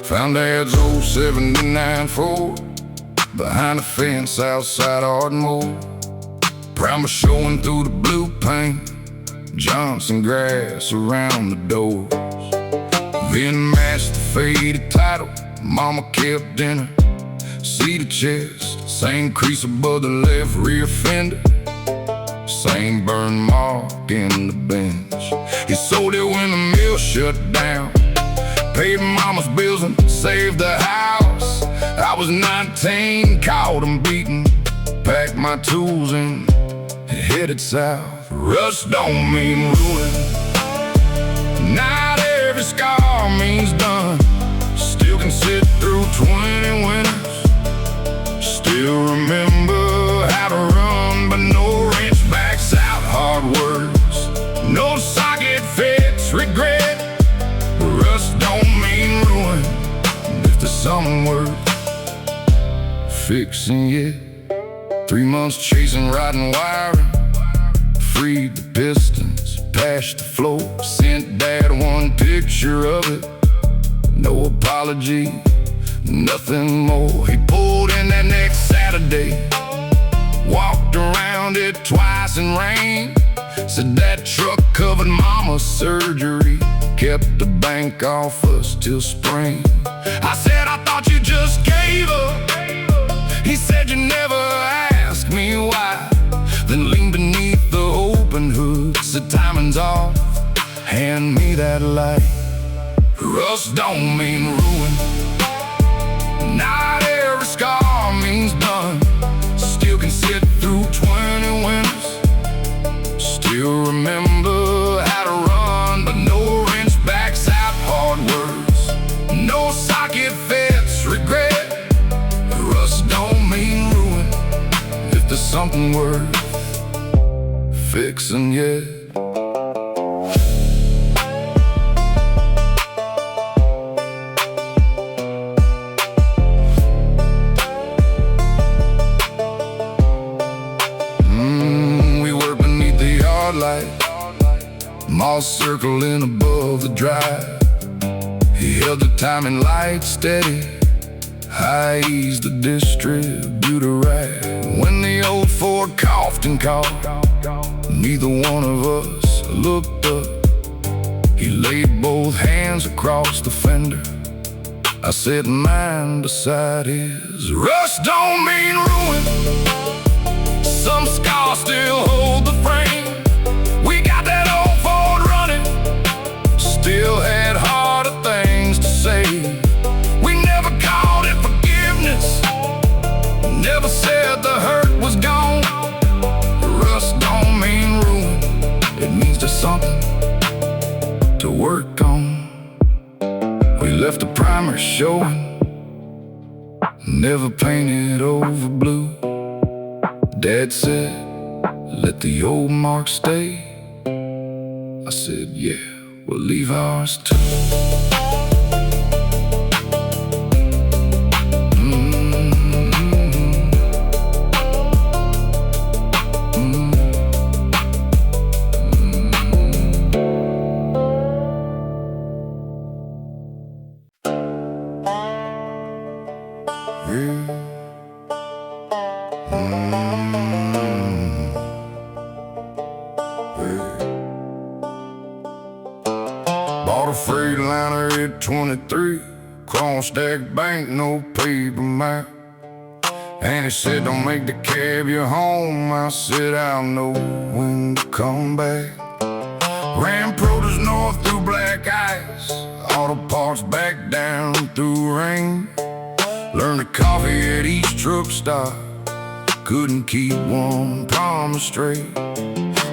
Found Dad's old '79 Ford behind a fence outside Ardmore. Primer showing through the blue paint, Johnson grass around the doors. Then matched the faded title Mama kept in her seated chest. Same crease above the left rear fender, same burn mark in the bench. He sold it when the mill shut down, paid Mama's bills and saved the house. I was 19, caught him beating, packed my tools and headed south. Rust don't mean ruin, not every scar means done. Still can sit through 20 winters, still remember how to run, but no wrench backs out hard words, no socket fits regret. Rust don't mean ruin if there's something worth fixing yet. 3 months chasing rotten wiring, freed the pistons, patched the floor, sent Dad one picture of it. No apology, nothing more. He pulled in that next Saturday, walked around it twice in rain. Said that truck covered Mama's surgery, kept the bank off us till spring. I said, I thought you just gave up. He said, you never asked me why. Then leaned beneath the open hood, said, timing's off, hand me that light. Rust don't mean ruin, not every scar means done. Still can sit through 20 winters, still remember how to run, but no wrench backs out hard words, no socket fits regret. Rust don't mean ruin if there's something worth fixing yet. We work beneath the yard light, moss circling above the drive. He held the timing light steady, I eased the distributor right. When the old Ford coughed and coughed, neither one of us looked up. He laid both hands across the fender, I set mine beside his. Rust don't mean ruin, some scars still hold the frame. We got that old Ford running, still had harder things to say. We never called it forgiveness, never said the hurt was gone. Rust don't mean ruin, it means there's something to work on. We left the primer showing, never painted over blue. Dad said, let the old mark stay. I said, yeah, we'll leave ours too. Bought a Freightliner at 23, chrome stack bank, no paper map. And he said, don't make the cab your home. I said, I'll know when to come back. Ran produce north through black ice, auto parts back down through rain. Learned to coffee at each truck stop, couldn't keep one promise straight.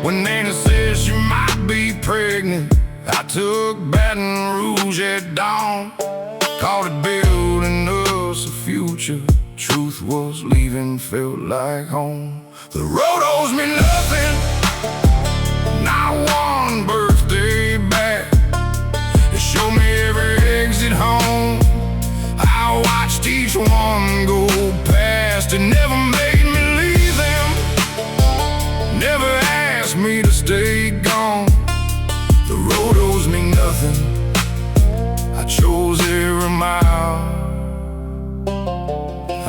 When Nana said she might be pregnant, I took Baton Rouge at dawn. Called it building us a future, Truth was leaving felt like home. The road owes me nothing, not one birthday back. It showed me every exit home. I watched each one go past. It never made me leave them, never asked me to stay gone. The road owes me nothing, I chose every mile.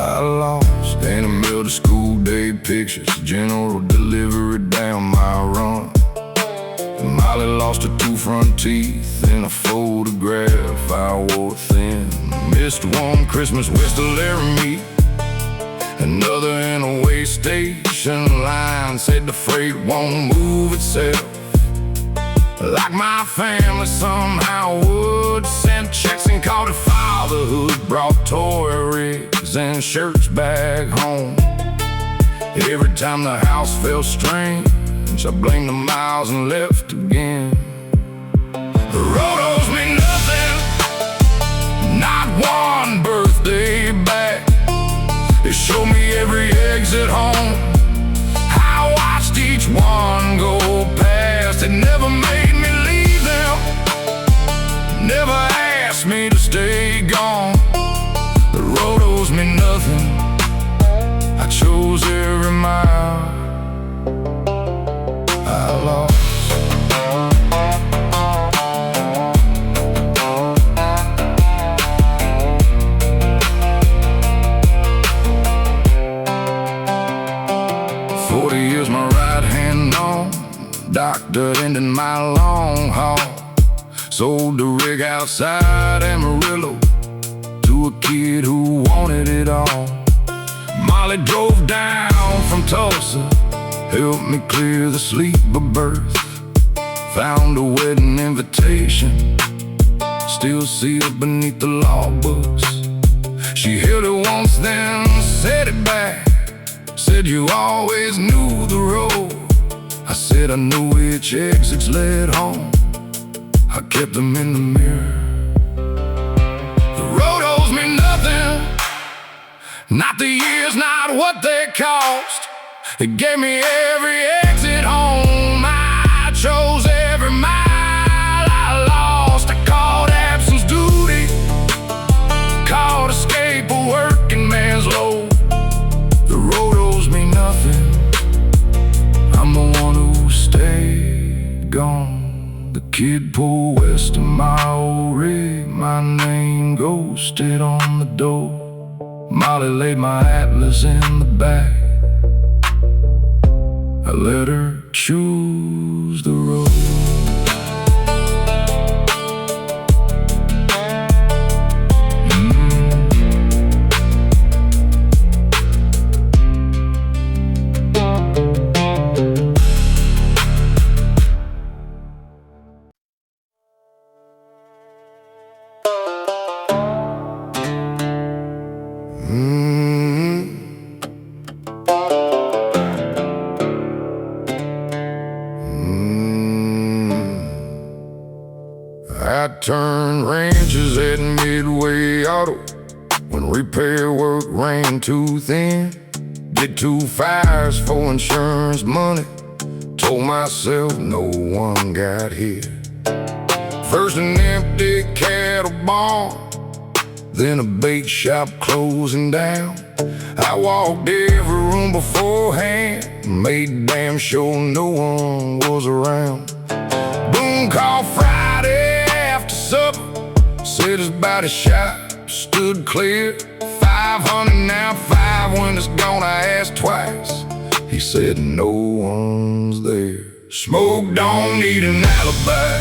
I lost in the middle of school day pictures, general delivery down my run. And Molly lost her 2 front teeth in a photograph I wore thin. Missed one Christmas west of Laramie, another in a way station line. Said the freight won't move itself, like my family somehow would. Sent checks and called it fatherhood, brought toy rigs and shirts back home. Every time the house felt strange, I blamed the miles and left again. The road owes me nothing, not one birthday back. It showed me every exit home. I watched each one go past. It never made me leave them, never asked me to stay gone. The road owes me nothing, I chose every mile. I lost. 40 years my right hand on, doctored ending my long haul. Sold the rig outside Amarillo to a kid who wanted it all. Molly drove down from Tulsa, helped me clear the sleep of birth. Found a wedding invitation, still sealed beneath the law books. She held it once, then set it back. Said you always knew the road. I said I knew which exits led home. I kept them in the mirror. The road owes me nothing, not the years, not what they cost. It gave me every exit home. I chose every mile I lost. I called absence duty, called escape a working man's load. The road owes me nothing, I'm the one who stayed gone. The kid pulled west of my old rig, my name ghosted on the door. Molly laid my atlas in the back, I let her choose the road. I turned ranches at Midway Auto when repair work ran too thin. Did 2 fires for insurance money, told myself no one got here. First an empty cattle barn, then a bait shop closing down. I walked every room beforehand, made damn sure no one was around. Boone called Friday after supper, said his body shop stood clear. 500 now, 5 when it's gone. I asked twice, he said no one's there. Smoke don't need an alibi,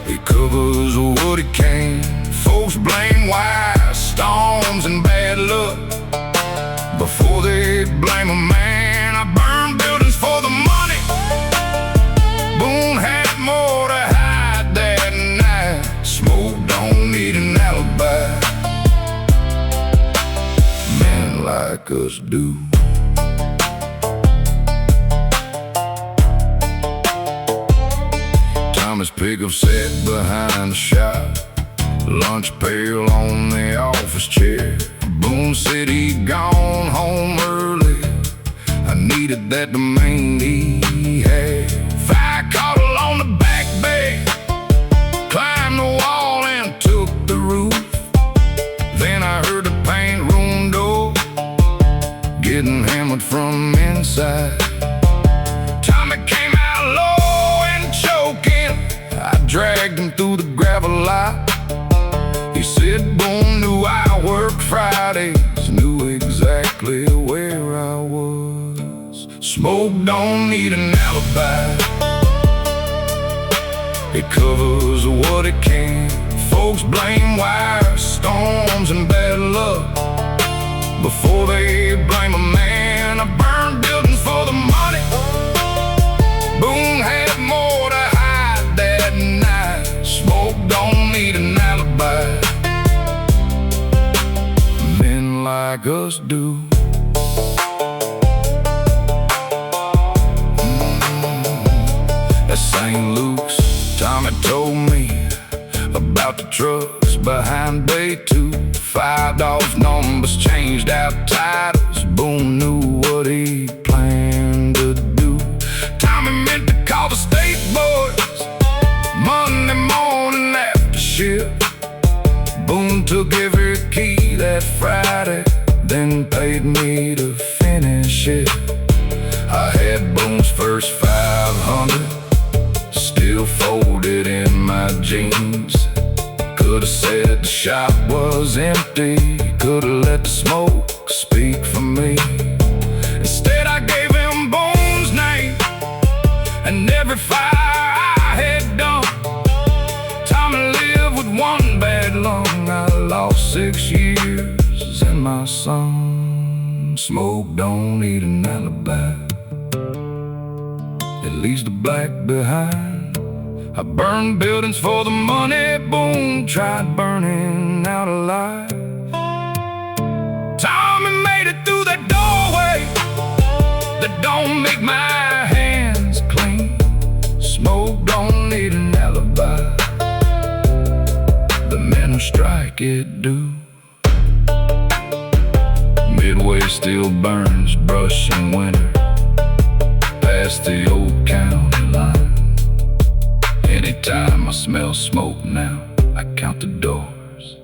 he covers what he can. Folks blame wires, storms, and bad luck before they blame a man. I burned buildings for the money, Boone had more to hide that night. Smoke don't need an alibi, men like us do. Thomas pickup sat behind the shop, Lunch pail on the office chair. Boone said he'd gone home early. I needed that domain he had. Fire caught along the back bay, climbed the wall and took the roof. Then I heard the paint room door getting hammered from inside. Tommy came out low and choking. I dragged him through the gravel lot. He said, Boone knew I worked Fridays, knew exactly where I was. Smoke don't need an alibi, it covers what it can. Folks blame wire storms and bad luck before they blame a man. I burned buildings for the money. Boone had more to hide that night. Smoke don't need an alibi, men like us do. At St. Luke's, Tommy told me about the trucks behind Bay 2. $5 numbers changed out titles. Boone knew what he planned to do. Tommy meant to call the state boys Monday morning after shift. Boone took every key that Friday, then paid me to finish it. I had Boone's first 500 still folded in my jeans. Could've said the shop was empty, could've let the smoke speak for me. Instead I gave him Boone's name and every fire I had done. Tommy lived with one bad lung. I lost 6 years and my son. Smoke don't need an alibi, it leaves the black behind. I burned buildings for the money. Boone tried burning out alive. Tommy made it through that doorway that don't make my hands clean. Smoke don't need an alibi, the men who strike it do. Midway still burns brush in winter past the old county line. Anytime I smell smoke now, I count the doors,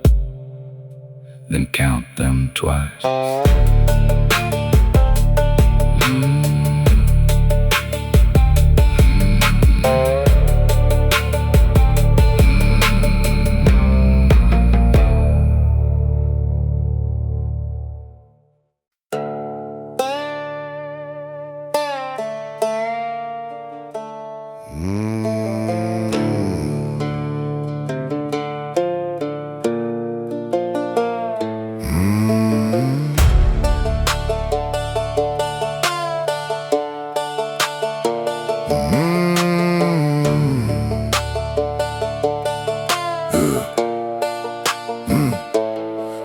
then count them twice.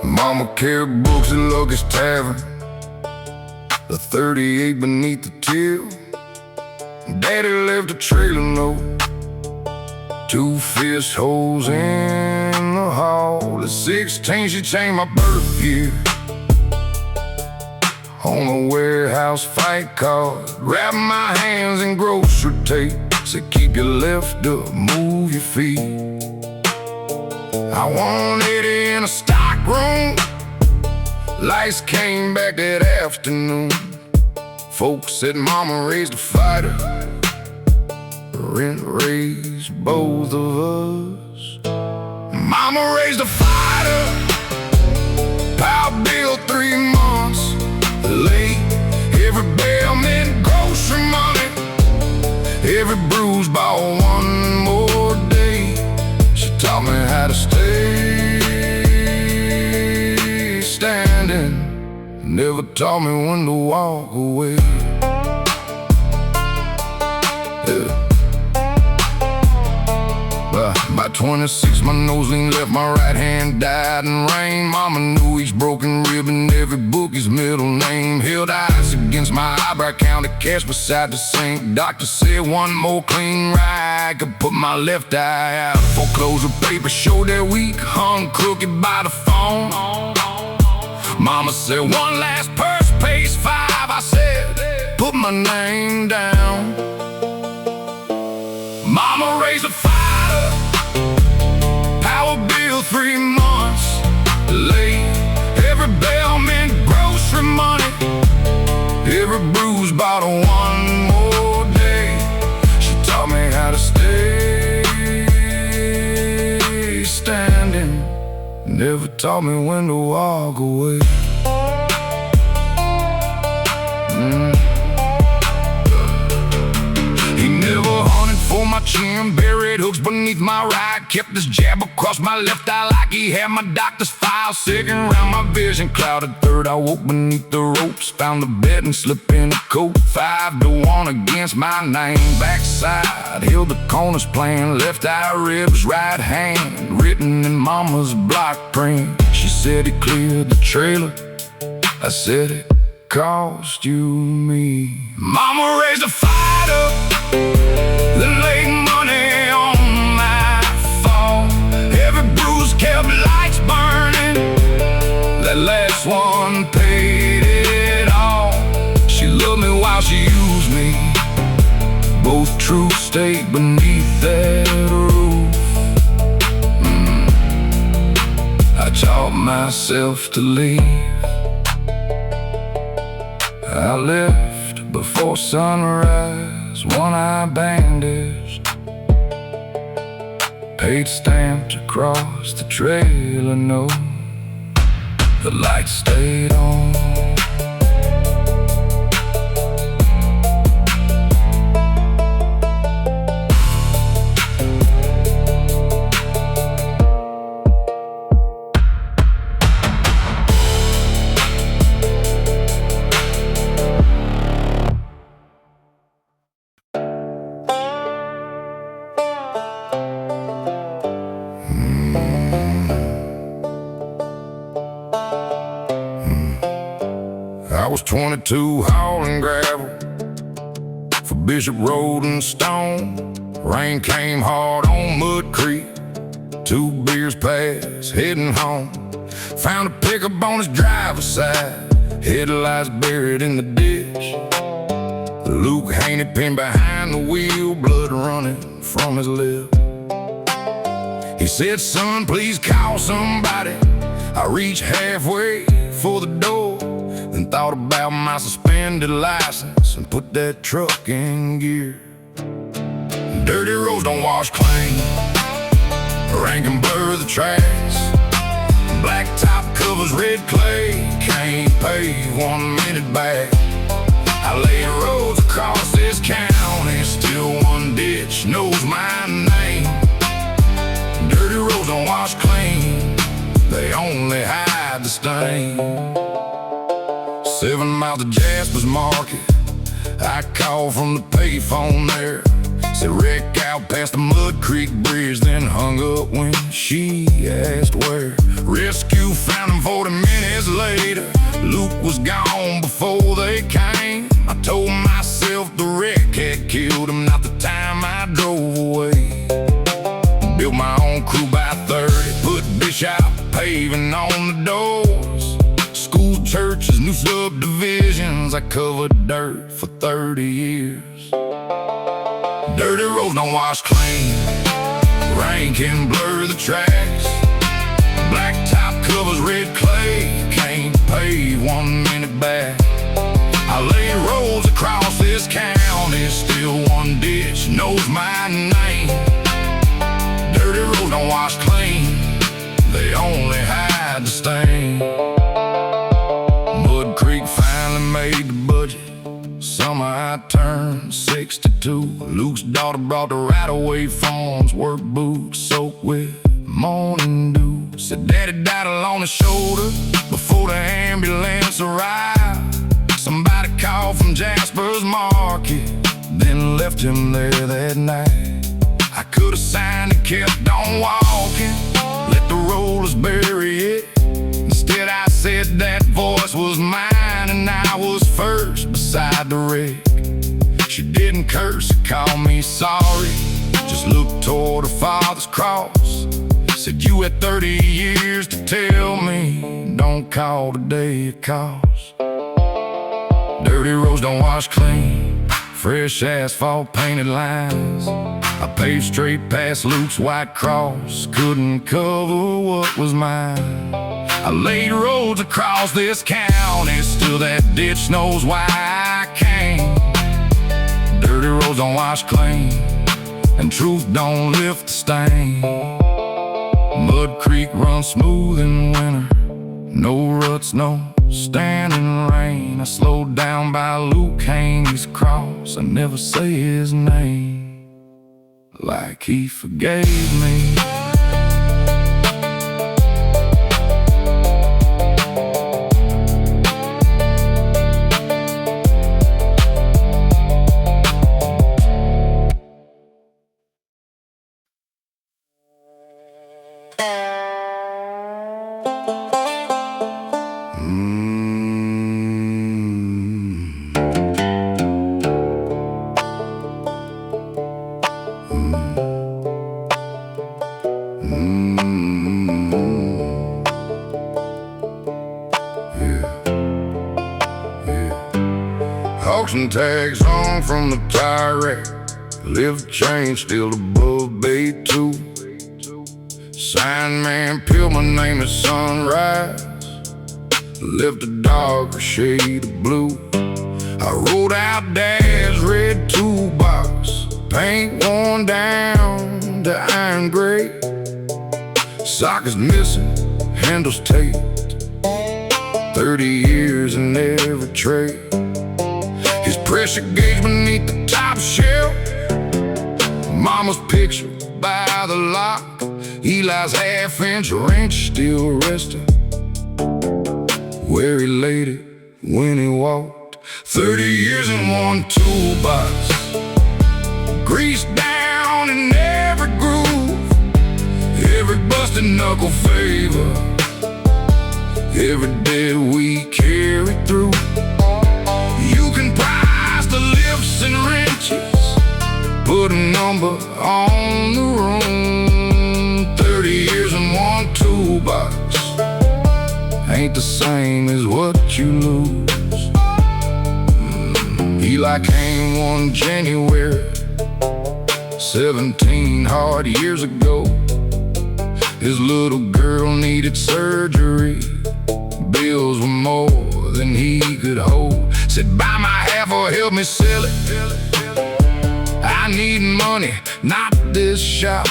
Mama carried books at Lucky's Tavern, the 38 beneath the till. Daddy left a trailer note, 2 fist holes in the hall. At 16 she changed my birth year on a warehouse fight card. Wrapped my hands in grocery tape, said keep your left up, move your feet. I wanted in a stock room, lights came back that afternoon. Folks said mama raised a fighter, rent raised both of us. Mama raised a fighter, power bill 3 months late. Every bell meant grocery money, every bruise bought one more day. She taught me how to stay standing, never taught me when to walk away. By 26, my nose lean left, my right hand died in rain. Mama knew each broken rib and every book his middle name. Held Isaac against my eyebrow, counted cash beside the sink. Doctor said one more clean ride could put my left eye out. Foreclosure papers showed that week, hung crooked by the phone. Mama said one last purse pays $5. I said, put my name down. Mama raised a fighter, power bill 3 months late. Every bell meant grocery money, every bruise bought one more day. She taught me how to stay standing, never taught me when to walk away. He never hunted for my chin, buried hooks beneath my right, kept his jab across my left eye like he had my doctor's file. Second round, my vision clouded. Third, I woke beneath the ropes, found the bed and slipped in a coat. 5-1 against my name. Backside, healed the corners playing. Left eye ribs, right hand, written in mama's block print. She said it cleared the trailer, I said it cost you me. Mama raised a fighter, then laid money on my phone. Every bruise kept lights burning, that last one paid it all. She loved me while she used me, both truths stayed beneath that roof. I taught myself to leave. I left before sunrise, one eye bandaged, paid stamped across the trailer note. The lights stayed on. I was 22 hauling gravel for Bishop Road and Stone. Rain came hard on Mud Creek, 2 beers past, heading home. Found a pickup on his driver's side, headlights buried in the ditch. Luke Haney pinned behind the wheel, blood running from his lip. He said, son, please call somebody. I reached halfway for the door, then thought about my suspended license and put that truck in gear. Dirty roads don't wash clean, rain can blur the tracks. Blacktop covers red clay, can't pave 1 minute back. I laid roads across this county, still one ditch knows my name. Dirty roads don't wash clean, they only hide the stain. 7 miles to Jasper's Market, I called from the payphone there. Said wreck out past the Mud Creek Bridge, then hung up when she asked where. Rescue found him 40 minutes later. Luke was gone before they came. I told myself the wreck had killed him, not the time I drove away. Built my own crew by 30, put Bishop paving on the doors. School, churches, new subdivisions, I covered dirt for 30 years. Dirty roads don't wash clean, rain can blur the tracks. Blacktop covers red clay, can't pave 1 minute back. I laid roads across this county, still one ditch knows my name. Dirty roads don't wash clean, they only hide the stain. Mud Creek finally made the budget, summer I turned 62. Luke's daughter brought the right-of-way phones, work boots soaked with morning dew. Said daddy died along the shoulder before the ambulance arrived. Somebody called from Jasper's Market, then left him there that night. I could've signed and kept on walking, let the rollers bury it. Instead I said that voice was mine, and when I was first beside the wreck. She didn't curse or call me sorry, just looked toward her father's cross. Said, you had 30 years to tell me, don't call today it costs. Dirty roads don't wash clean, fresh asphalt, painted lines. I paved straight past Luke's white cross, couldn't cover what was mine. I laid roads across this county, still that ditch knows why I came. Dirty roads don't wash clean, and truth don't lift the stain. Mud Creek runs smooth in winter, no ruts, no standing rain. I slowed down by Luke Haney's cross, I never say his name, like he forgave me. Auction tags hung from the tire rack, lift chain still above bay 2. Sign man peeled, my name is Sunrise, left a darker shade of blue. I rolled out Dad's red toolbox, paint worn down to iron gray. Sockets missing, handles taped, 30 years in every tray. His pressure gauge beneath the top shelf, Mama's picture by the lock, Eli's half-inch wrench still resting where he laid it when he walked. 30 years in one toolbox, grease down in every groove, every busted knuckle favor, every dead we carry through. You can price the lifts and wrenches, put a number on the room. 30 years in one toolbox ain't the same as what you lose. Eli came one January, 17 hard years ago. His little girl needed surgery, bills were more than he could hold. Said, buy my half or help me sell it, I need money, not this shop.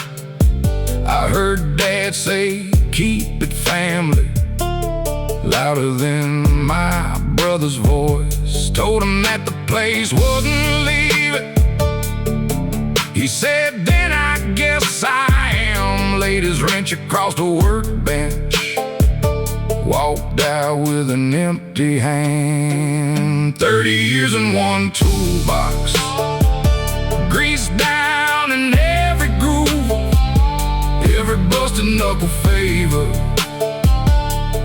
I heard Dad say, keep it family, louder than my brother's voice. Told him that the place wouldn't leave it. He said, then I guess I am. Laid his wrench across the workbench, walked out with an empty hand. 30 years in one toolbox, grease down in every groove, every busted knuckle favor,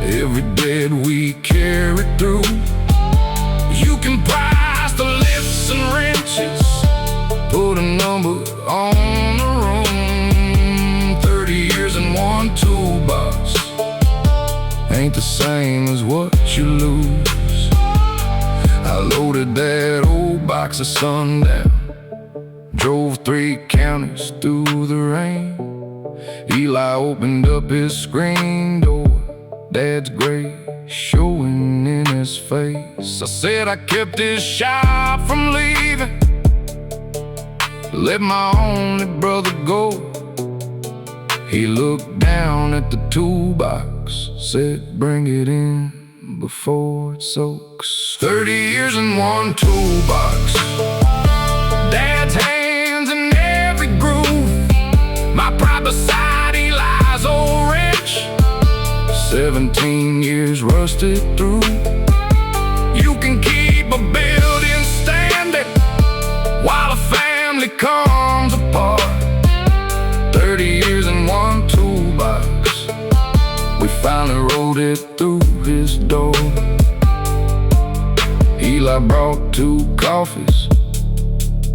every dead we carry through. You can price the lifts and wrenches, put a number on the room. 30 years in one toolbox ain't the same as what you lose. I loaded that old box at sundown, drove 3 counties through the rain. Eli opened up his screen door, Dad's gray showing in his face. I said I kept his shop from leaving, let my only brother go. He looked down at the toolbox, said bring it in before it soaks. 30 years in one toolbox, Dad's hands in every groove, my pride beside Eli's old wrench, 17 years rusted through. You can keep a building standing while a family comes apart. 30 years in one toolbox, we finally rolled it through his door. Eli brought 2 coffees,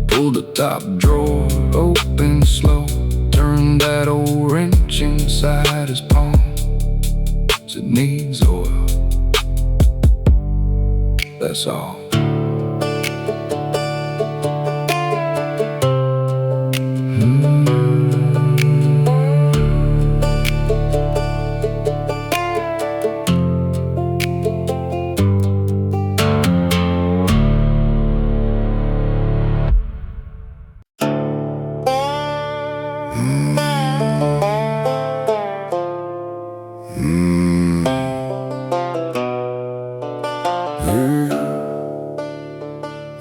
pulled the top drawer open slow, turned that old wrench inside his palm. It needs oil, that's all.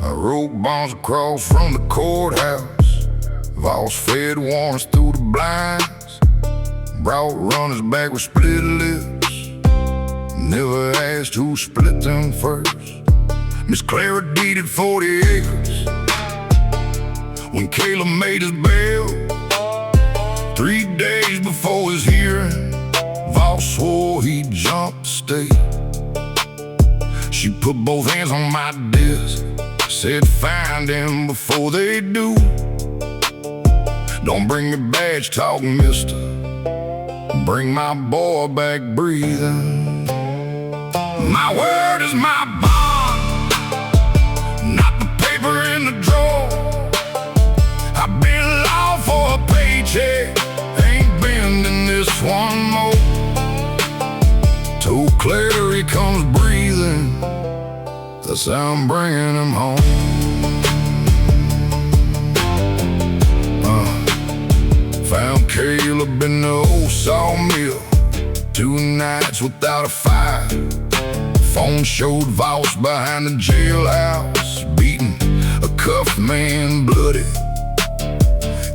I wrote bonds across from the courthouse, Voss fed warrants through the blinds, brought runners back with split lips, never asked who split them first. Miss Clara deeded 40 acres when Caleb made his bail. 3 days before his hearing, Voss swore he'd jump the state. She put both hands on my desk, said find him before they do. Don't bring me badge talk, mister, bring my boy back breathing. My word is my bond, not the paper in the drawer. I've been law for a paycheck, ain't bending this one more. Till Clary comes breathing, that's how I'm bringing him home. Found Caleb in the old sawmill, 2 nights without a fire. Phone showed Voss behind the jailhouse, beating a cuffed man bloody.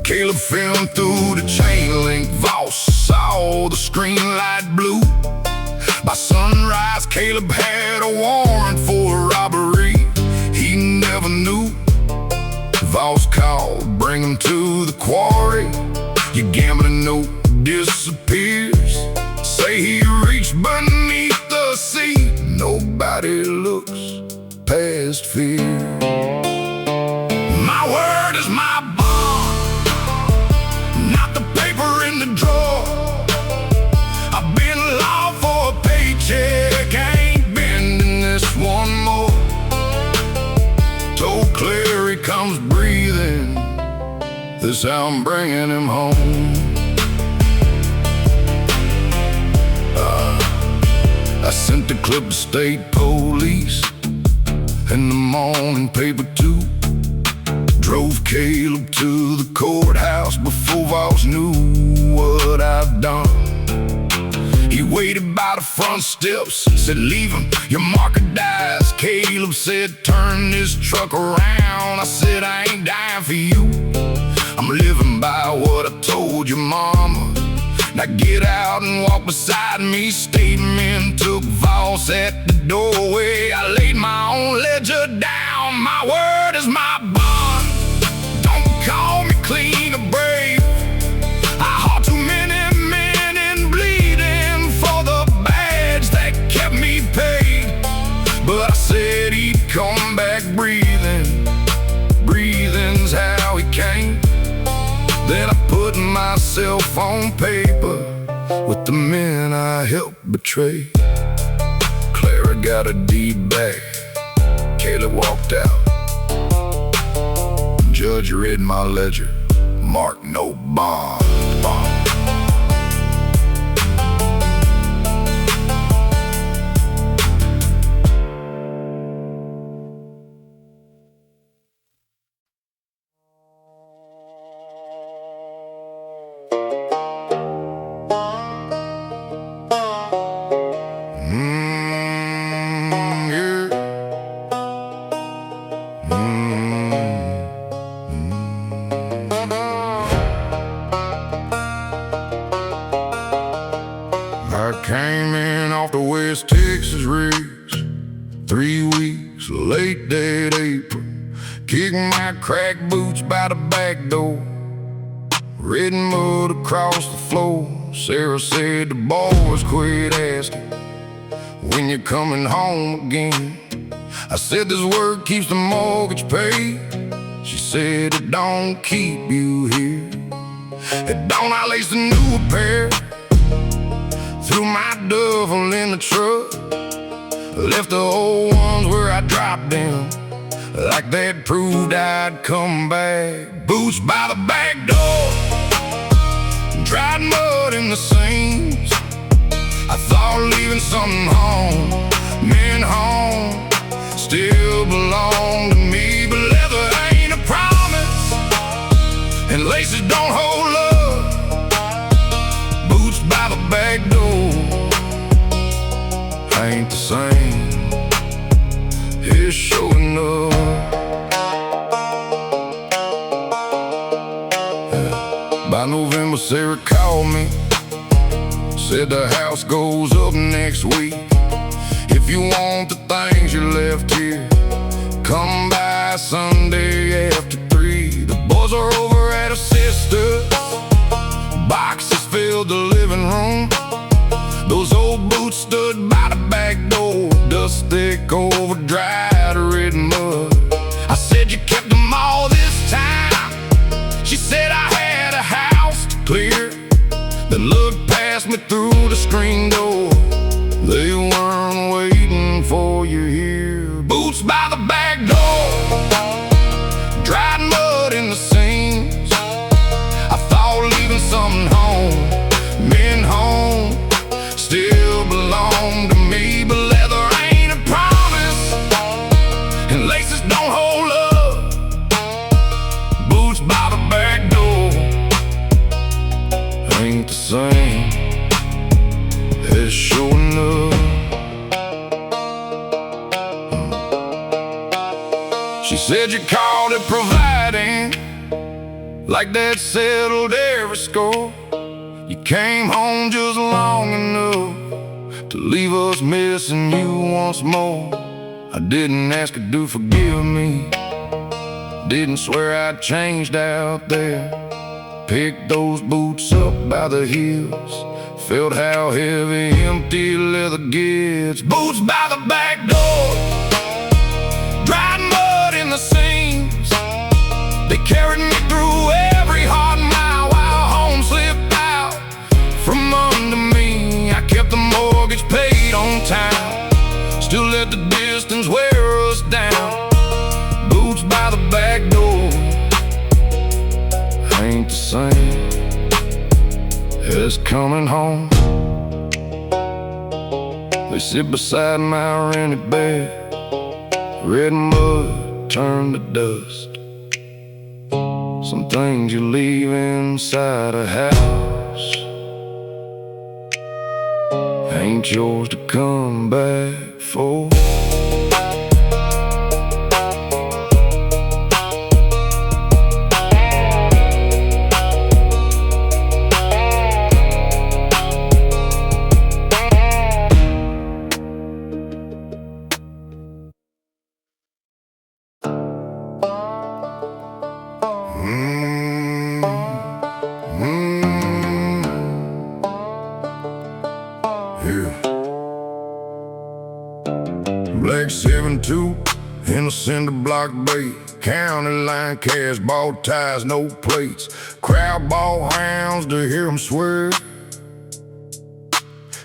Caleb filmed through the chain link, Voss saw the screen light blue. By sunrise, Caleb had a warrant for a robbery he never knew. Voss called, bring him to the quarry. Your gambling note disappears. Say he reached beneath the seat. Nobody looks past fear. My word is my bond, not the paper in the drawer. I've been law for a paycheck, ain't bending this one more. Till Clary comes breathing, this how I'm bringing him home. I sent the clip to state police, in the morning paper too. Drove Caleb to the courthouse before Voss knew what I'd done. He waited by the front steps, said leave him, your marker dies. Caleb said turn this truck around. I said I ain't dying for you, I'm living by what I told your mama. Now get out and walk beside me. Statement took Voss at the doorway. I laid my own ledger down. My word is my bond. Don't call me clean or brave. I hauled too many men in bleeding for the badge that kept me paid. But I said he'd come back breathing. Breathing's how he came. Then I put myself on paper with the men I helped betray. Clara got a deed back, Caleb walked out. Judge read my ledger, marked no bond. I came in off the West Texas rigs, 3 weeks, late dead April. Kicked my crack boots by the back door, red mud across the floor. Sarah said the boys quit asking when you're coming home again. I said this work keeps the mortgage paid. She said it don't keep you here. It don't. I laced a new pair, threw my duffel in the truck, left the old ones where I dropped them, like that proved I'd come back. Boots by the back door, dried mud in the seams. I thought leaving something home, meant home, still belonged to me. But leather ain't a promise, and laces don't hold love. Boots by the back door ain't the same. It's showing up. By November, Sarah called me, said the house goes up next week. If you want the things you left here, come by Sunday after 3. The boys are over at her sister's. Boxes filled the living room. Those old boots stood by the back door, dust thick over dried red mud. I said, you kept them all this time? She said, I had a house to clear. Then looked past me through the screen door. They weren't waiting for you here. Boots by the back door, dried mud in the seams. I thought leaving something home, meant home, still belonged to me. But leather ain't a promise, and laces don't hold up. Boots by the back door ain't the same. It's showing up. She said you called it providing, like that settled every score. You came home just long enough to leave us missing you once more. I didn't ask her to forgive me, didn't swear I'd changed out there. Picked those boots up by the heels, felt how heavy empty leather gets. Boots by the back door, dried mud in the seams. They carried me through every hard mile while home slipped out from under me. I kept the mortgage paid on time, still let the distance wear us down. Boots by the back door ain't the same as coming home. They sit beside my rented bed, red mud turned to dust. Some things you leave inside a house ain't yours to come back for. Black 7-2 in a cinder block bay, county line cash, ball ties, no plates. Crowd ball hounds to hear him swear.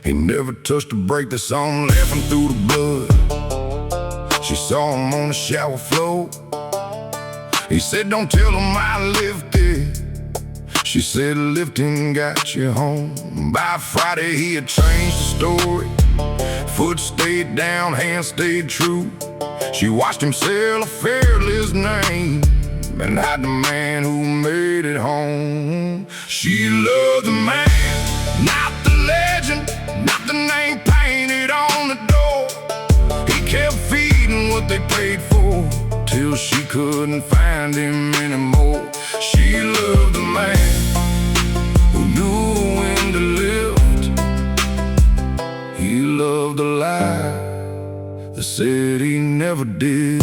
He never touched a brake, the song laughing through the blood. She saw him on the shower floor. He said, don't tell him I lifted. She said, lifting got you home. By Friday he had changed the story. Foot stayed down, hand stayed true. She watched him sell a fearless name and hide the man who made it home. She loved the man, not the legend, not the name painted on the door. He kept feeding what they paid for till she couldn't find him anymore. She loved the man who knew when to lift. He loved the lie that said he never did.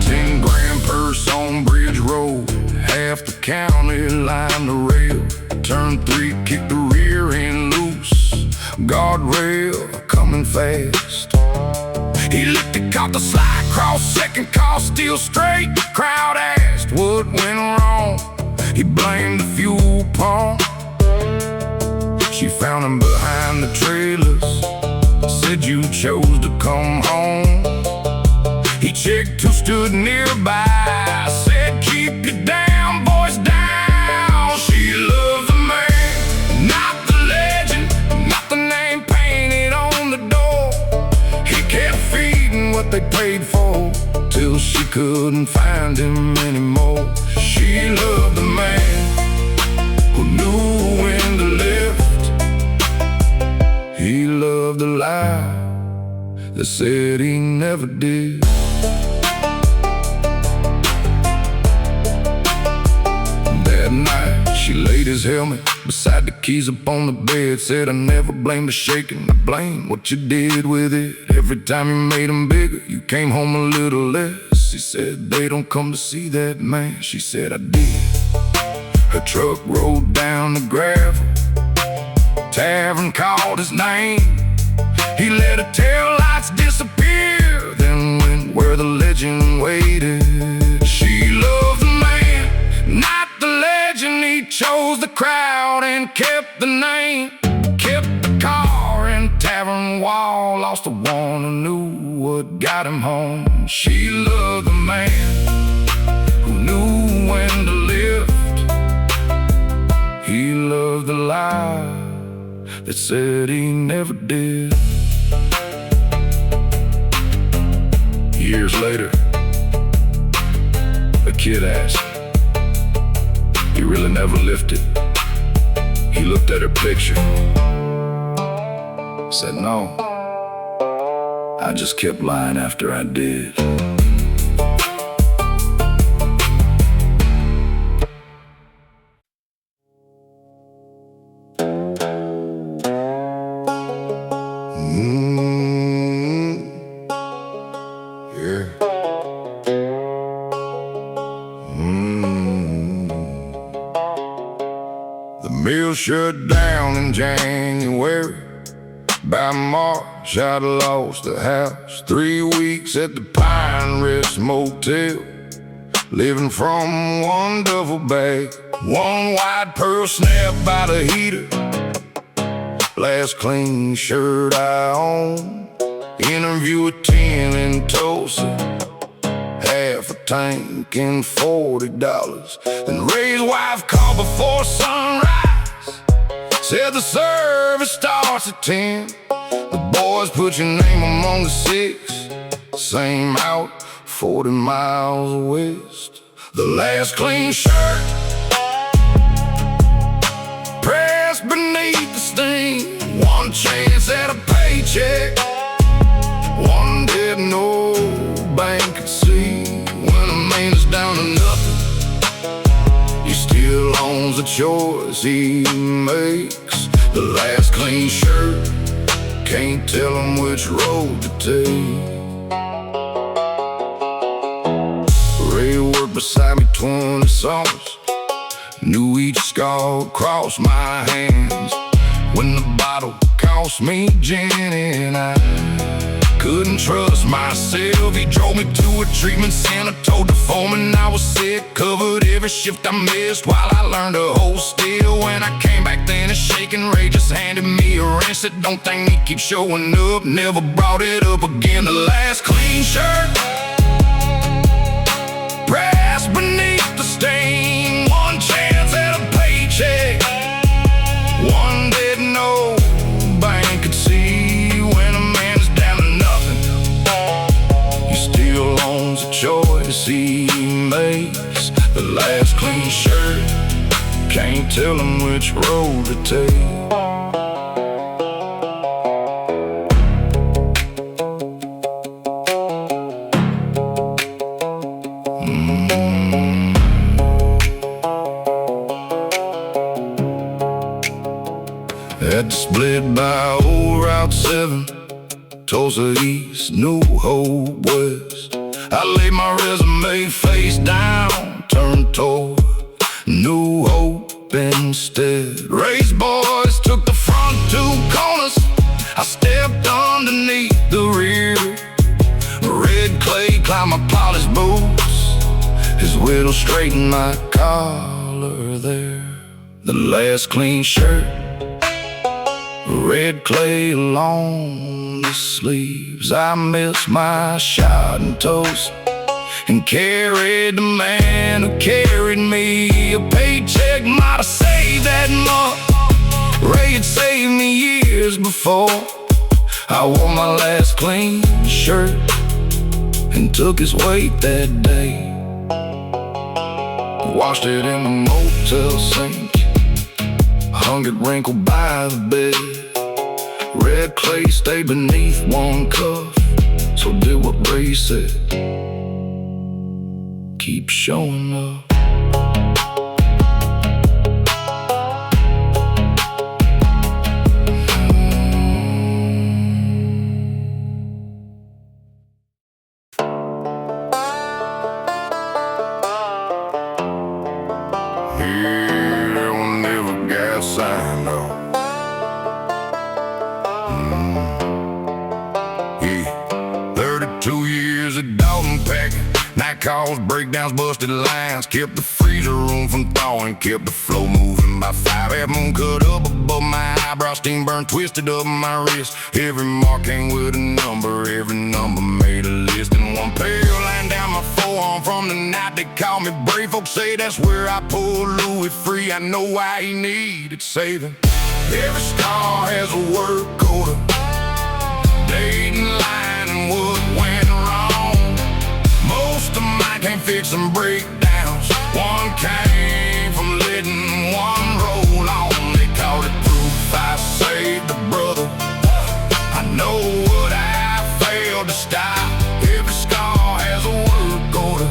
10-grand purse on Bridge Road, half the county lined the rail. Turn 3, kicked the rear end loose. guardrail coming fast. He looked and caught the slide cross, second car still straight. Crowd asked what went wrong. He blamed the fuel pump. She found him behind the trailers, said you chose to come home. He checked who stood nearby, said keep your damn voice down. She loved the man, not the legend, not the name painted on the door. He kept feeding what they paid for, till she couldn't find him anymore. She loved the man who knew when to lift. He loved the lie that said he never did. That night she laid his helmet beside the keys upon the bed. Said I never blamed the shaking, I blame what you did with it. Every time you made him bigger, you came home a little less. He said they don't come to see that man. She said I did. Her truck rolled down the gravel, tavern called his name. He let her taillights disappear, then went where the legend waited. She loved the man, not the legend. He chose the crowd and kept the name. Kept the car and tavern wall, lost the one who knew what got him home. She loved the man who knew when to lift. He loved the lie that said he never did. Years later, a kid asked, "You really never lifted?" He looked at her picture, said, "No, I just kept lying after I did." The mill shut down in January. By March, I'd lost the house. 3 weeks at the Pine Rest Motel, living from one duffel bag. One white pearl snap by the heater, last clean shirt I own. Interview at 10 in Tulsa, half a tank and $40. Then Ray's wife called before sunrise, said the service starts at 10. The boys put your name among the 6, same out 40 miles west. The last clean shirt pressed beneath the steam. One chance at a paycheck, one didn't know bank could see. When a man's down to nothing, he still owns the choice he makes. The last clean shirt, can't tell him which road to take. Ray worked beside me 20 summers, knew each scar crossed my hands. When the bottle cost me gin and I couldn't trust myself, he drove me to a treatment center, told the foreman I was sick, covered every shift I missed while I learned to hold still. When I came back then and shaking, Ray just handed me a wrench, said don't think me keep showing up, never brought it up again. The last clean shirt pressed beneath the stain. One chance at a paycheck, one didn't know bank could see. When a man's down to nothing, he still owns a choice he makes. The last clean shirt, can't tell him which road to take. At the split by old Route 7, Tulsa East, New Hope West, I laid my resume face down, turned toward New Hope instead. Ray's boys took the front 2 corners, kept underneath the rear. Red clay climbed my polished boots. His whittle straightened my collar there. The last clean shirt, red clay along the sleeves. I missed my shot and toast and carried the man who carried me. A paycheck might have saved that month. Ray had saved me years before. I wore my last clean shirt and took his weight that day. Washed it in the motel sink, hung it wrinkled by the bed. Red clay stayed beneath one cuff, so did what Ray said. Keep showing up. Sign though. Yeah, 32 years of Dalton packing, night calls, breakdowns, busted lines. Kept the freezer room from thawing, kept the flow moving by 5. Half moon cut up above my eyebrow, steam burn twisted up my wrist. Every mark came with a number, every number made a list. And one pale line down my forearm from the night they called me brave. Folks say that's where I pulled Louis free. I know why he needed saving. Every scar has a work order, date and line and what went wrong. Most of mine can't fix them breakdowns. One came from letting one roll on. They called it proof I saved a brother. I know what I failed to stop. Every scar has a work order,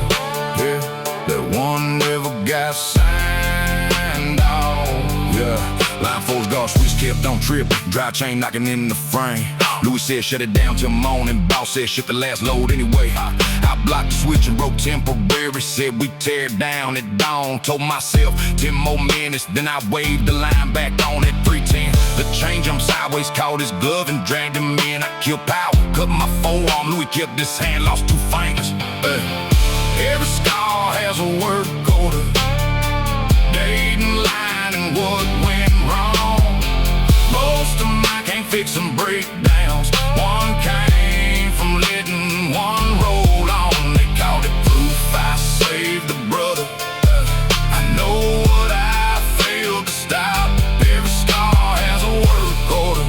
yeah, that one never got signed off. Yeah, line fours, guard switch kept on tripping, dry chain knocking in the frame. Louis said shut it down till morning. Boss said ship the last load anyway. I blocked the switch and wrote temporary. Said we tear it down at dawn. Told myself 10 more minutes, then I waved the line back on at 3:10. The change I'm sideways, caught his glove and dragged him in. I killed power, cut my forearm. Louis kept this hand, lost 2 fingers. Every scar has a work order, date and line and what went wrong. Most of mine can't fix them breakdowns. One came from letting one roll on. They called it proof I saved a brother. I know what I failed to stop. Every scar has a work order,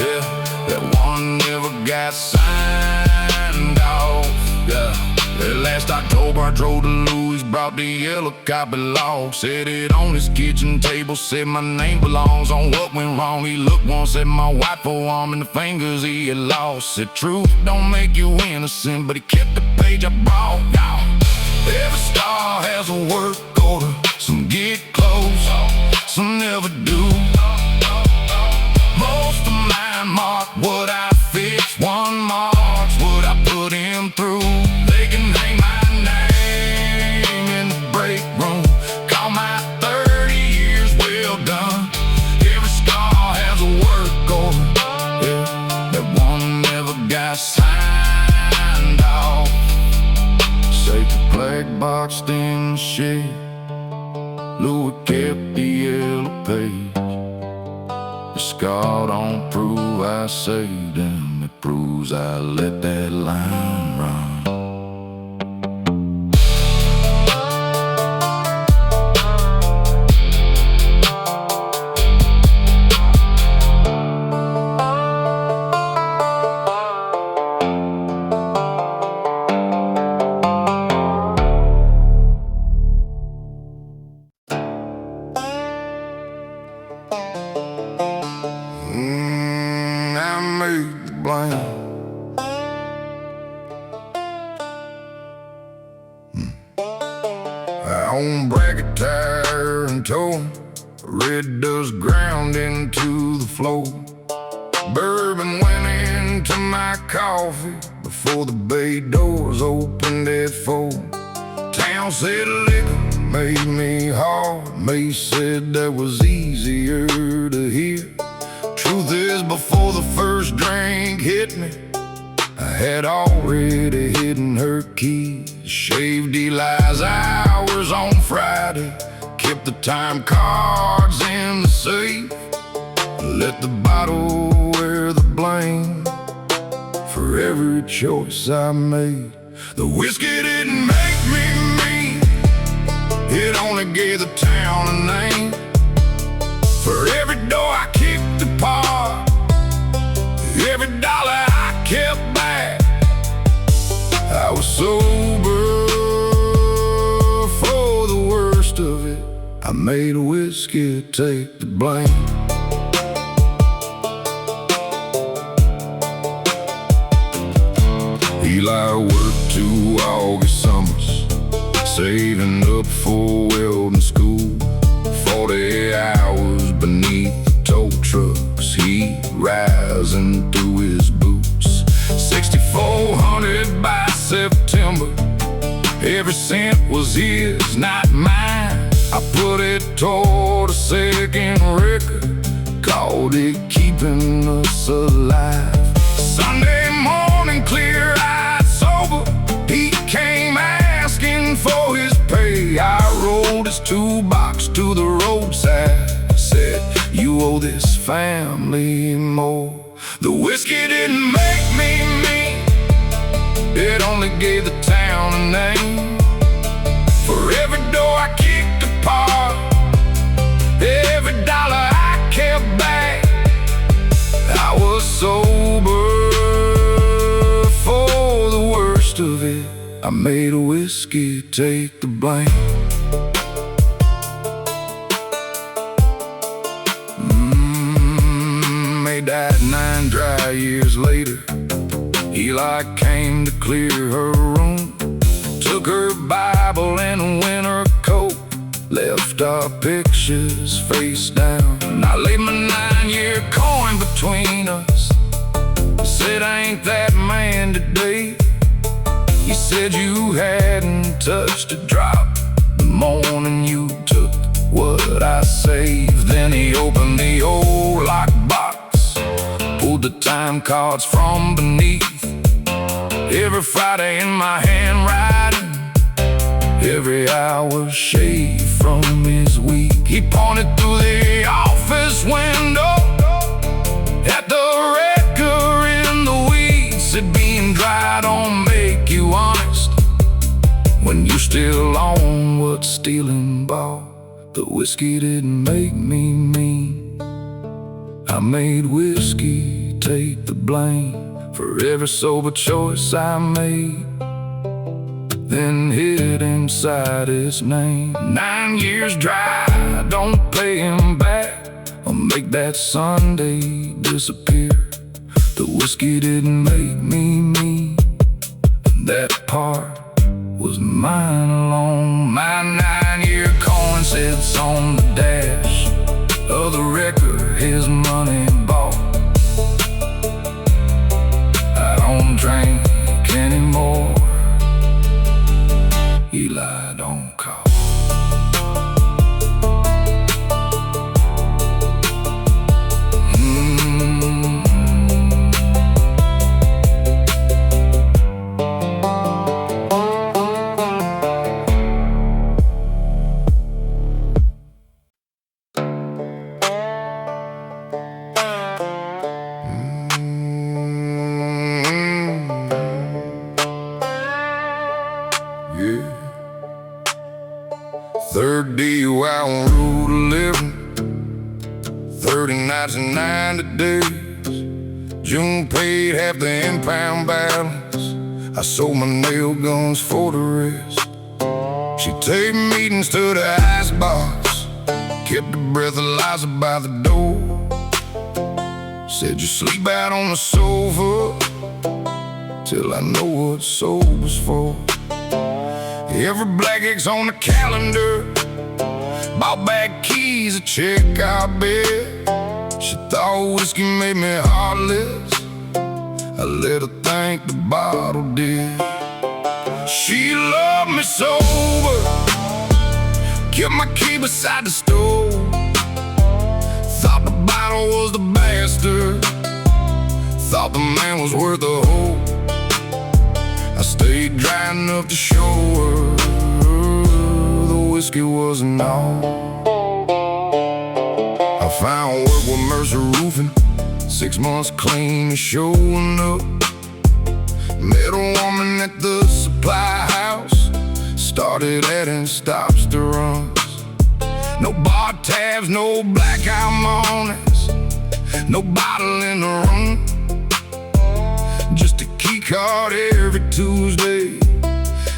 yeah, that one never got signed off. Yeah, that last October I drove to Louis, brought the yellow copy log. Set it on his kitchen table, said my name belongs on what went wrong. He looked once at my white forearm and the fingers he had lost. Said truth don't make you innocent, but he kept the page I brought. Every star has a work order. Some get close, some never do. Most of mine mark what I fix, one marks what I put him through. They can hang my name in the break room, call my 30 years well done. Every scar has a work order, yeah, that one never got signed off. Safety flag boxed in the shed, Louis kept the yellow page. The scar don't prove I saved him, it proves I let that line run. I made the blame. I own bracket tire and toe, red dust ground into the floor. Bourbon went into my coffee before the bay doors opened at 4. Town said liquor made me hard. May said that was easier to hear. Truth is, before the first drink hit me, I had already hidden her keys. Shaved Eli's hours on Friday, kept the time cards in the safe. Let the bottle wear the blame for every choice I made. The whiskey didn't make me mean, it only gave the town a name. For every door I kicked apart, every dollar I kept back, I was sober for the worst of it. I made whiskey take the blame. Eli worked 2 August summers, saving up for welding school. 40 hours beneath the tow trucks, heat rising through his boots. 6,400 by September, every cent was his, not mine. I put it toward a second record, called it Keeping Us Alive. Sunday morning, clear-eyed, sober, he came asking for his pay. I rolled his toolbox to the roadside, said, "You owe this family more." The whiskey didn't make me mean, it only gave the town a name. For every door I kicked apart, every dollar I kept back, I was sober for the worst of it. I made a whiskey take the blame. May died 9 dry years later. Eli came to clear her room, took her Bible and a winter coat, left our pictures face down. I laid my 9-year coin between us, said, "I ain't that man today." He said you hadn't touched a drop the morning you took what I saved. Then he opened the old lockbox, pulled the time cards from beneath. Every Friday in my handwriting, every hour shaved from his week. He pointed through the office window at the wrecker in the weeds, said, "Being dry don't make you honest when you still own what stealing bought." The whiskey didn't make me mean, I made whiskey take the blame for every sober choice I made, then hid inside his name. 9 years dry, don't pay him back or make that Sunday disappear. The whiskey didn't make me mean, that part was mine alone. My 9-year coin sits on the dash of the wrecker his money bought. I don't drink anymore, Eli don't call. Yeah. 3rd DUI on Route 11, 30 nights and 90 days. June paid half the impound balance. I sold my nail guns for the rest. She take meetings to the icebox, kept the breath of Eliza by the door. Said you sleep out on the sofa till I know what sober's for. Every black X on the calendar, bought back keys to check our bed. She thought whiskey made me heartless, I let her think the bottle did. She loved me sober, kept my key beside the stove. Thought the bottle was the bastard, thought the man was worth a hope. I stayed dry enough to show her the whiskey wasn't all. I found work with Mercer Roofing, 6 months clean and showing up. Met a woman at the supply house, started adding stops to runs. No bar tabs, no blackout mornings, no bottle in the room. Just a key card every Tuesday,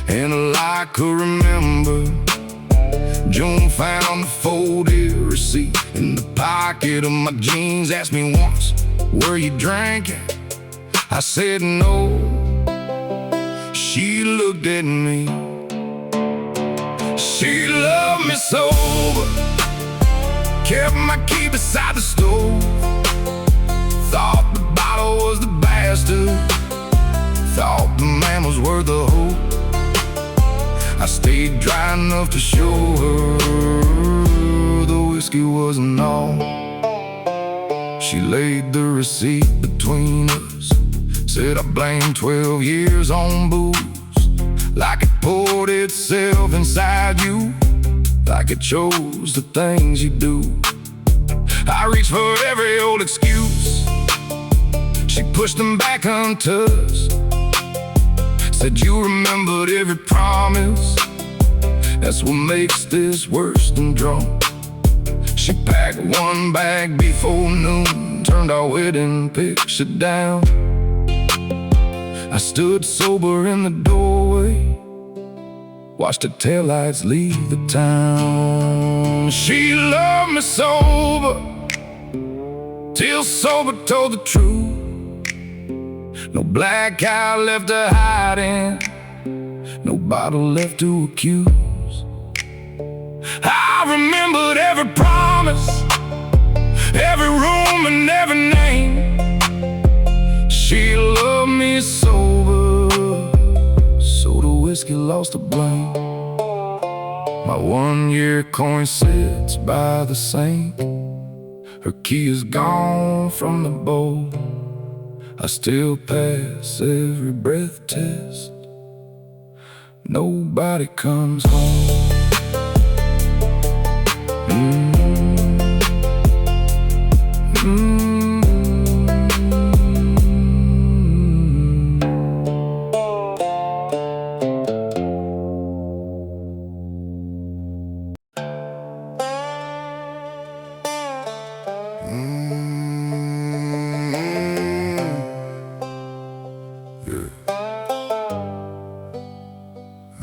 and all I could remember, June found the folded receipt in the pocket of my jeans. Asked me once, were you drinking? I said no. She looked at me. She loved me sober, kept my key beside the stove. Thought the bottle was the bastard, thought the man was worth the hope. I stayed dry enough to show her the whiskey wasn't all. She laid the receipt between us, said I blamed 12 years on booze, like it poured itself inside you, like it chose the things you do. I reached for every old excuse, she pushed them back untouched. Said you remembered every promise, that's what makes this worse than drunk. She packed one bag before noon, turned our wedding picture down. I stood sober in the doorway, watched the taillights leave the town. She loved me sober, till sober told the truth. No blackout left to hide in, no bottle left to accuse. I remembered every promise, every room and every name. She loved me sober, so the whiskey lost the blame. My 1-year coin sits by the sink, her key is gone from the bowl. I still pass every breath test, nobody comes home.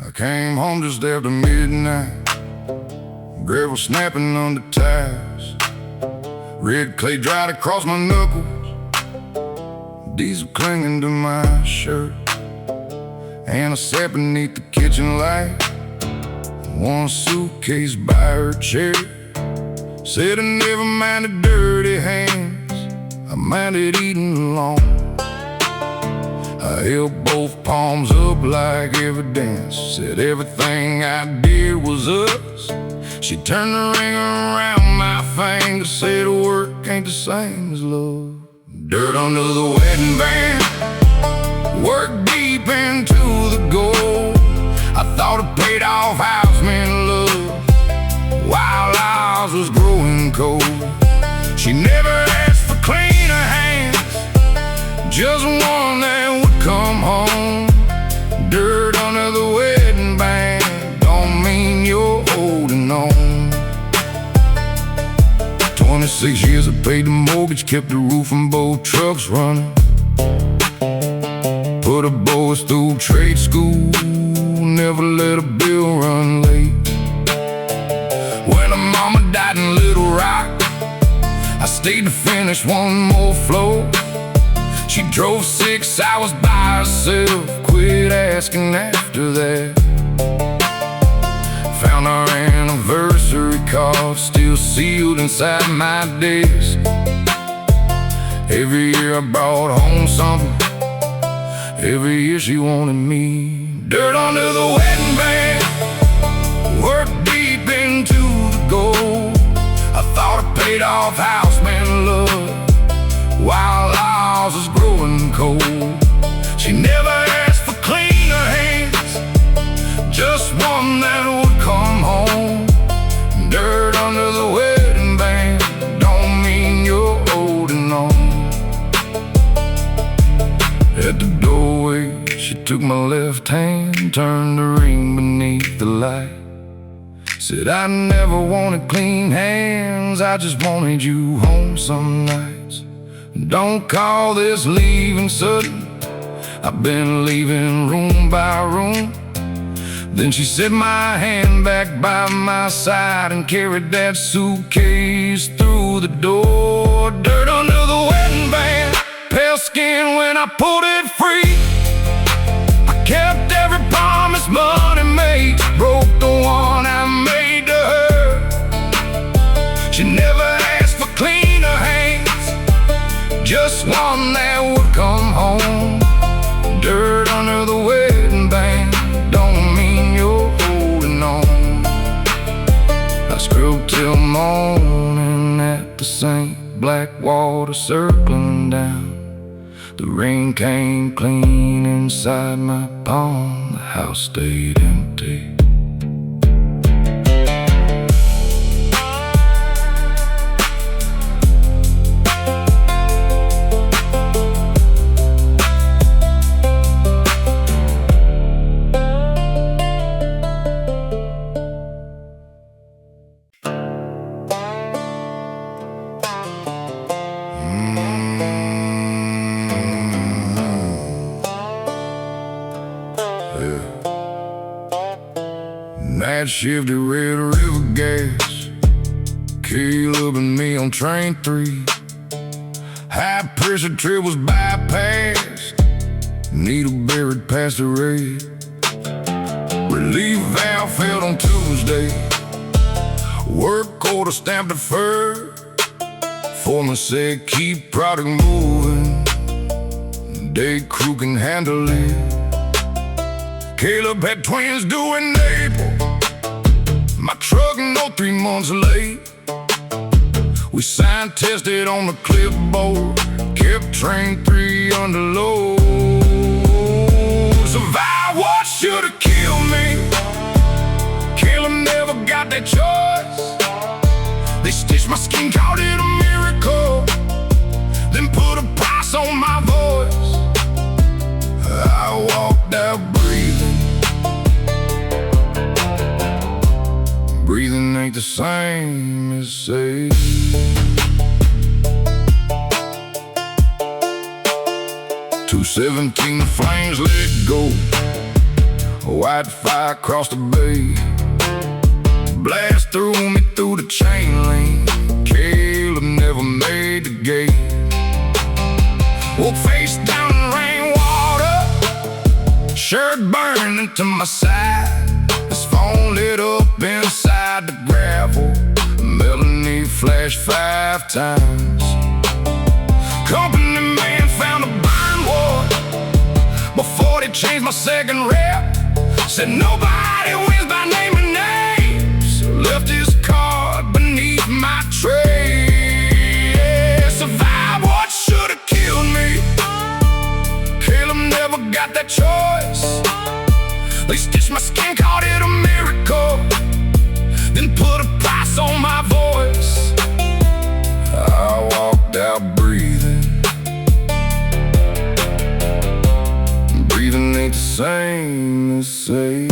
I came home just after midnight, gravel snapping on the tires, red clay dried across my knuckles, diesel clinging to my shirt, and I sat beneath the kitchen light, one suitcase by her chair. Said I never minded dirty hands, I minded eating alone. I held both palms up like evidence, said everything I did was us. She turned the ring around my finger, said work ain't the same as love. Dirt under the wedding band, work deep into the gold. I thought a paid off house meant love, while ours was growing cold. She never asked for cleaner hands, just one that would come home. Dirt under the wedding band don't mean you're holding on. 26 years I paid the mortgage, kept the roof and both trucks running. Put the boys through trade school, never let a bill run late. When her mama died in Little Rock, I stayed to finish one more floor. She drove 6 hours by herself, quit asking after that. Found our anniversary card still sealed inside my desk. Every year I brought home something, every year she wanted me. Dirt under the wedding band, work deep into the gold. I thought a paid off house meant love, while ours was growing cold. She never asked for cleaner hands, just one that would come home. Dirt under the wedding band don't mean you're holding on. At the doorway, she took my left hand, turned the ring beneath the light. Said I never wanted clean hands, I just wanted you home some nights. Don't call this leaving sudden, I've been leaving room by room. Then she set my hand back by my side and carried that suitcase through the door. Dirt under the wedding band, pale skin when I pulled it free. I kept every promise money made, broke the one I made to her. She never asked for cleaner hands, just one that would come home. Dirt under the wedding band don't mean you're holding on. I scrubbed till morning at the St. Blackwater, circling down. The rain came clean inside my palm, the house stayed empty. Night shift at Red River Gas, Caleb and me on train 3. High pressure trip was bypassed, needle buried past the red. Relief valve failed on Tuesday, work order stamped deferred. Foreman said keep product moving, day crew can handle it. Caleb had twins due in April, my truck no 3 months late. We signed tested on the clipboard, kept train 3 under load. Survive what should've killed me, Caleb never got that choice. They stitched my skin, called it a miracle, then put a price on my voice. I walked out breathing. Breathing ain't the same as say. 217, the flames let go. A white fire across the bay, blast through me through the chain link. Caleb never made the gate. Woke face down in rainwater, shirt burned into my side. His phone lit up inside the gravel, Melanie flashed 5 times. Company man found a burn ward before they changed my second rep. Said nobody wins by naming names, left his card beneath my tray. Survive what should've killed me, Caleb never got that choice. They stitched my skin, called it a miracle, then put a price on my voice. I walked out breathing. Breathing ain't the same as say.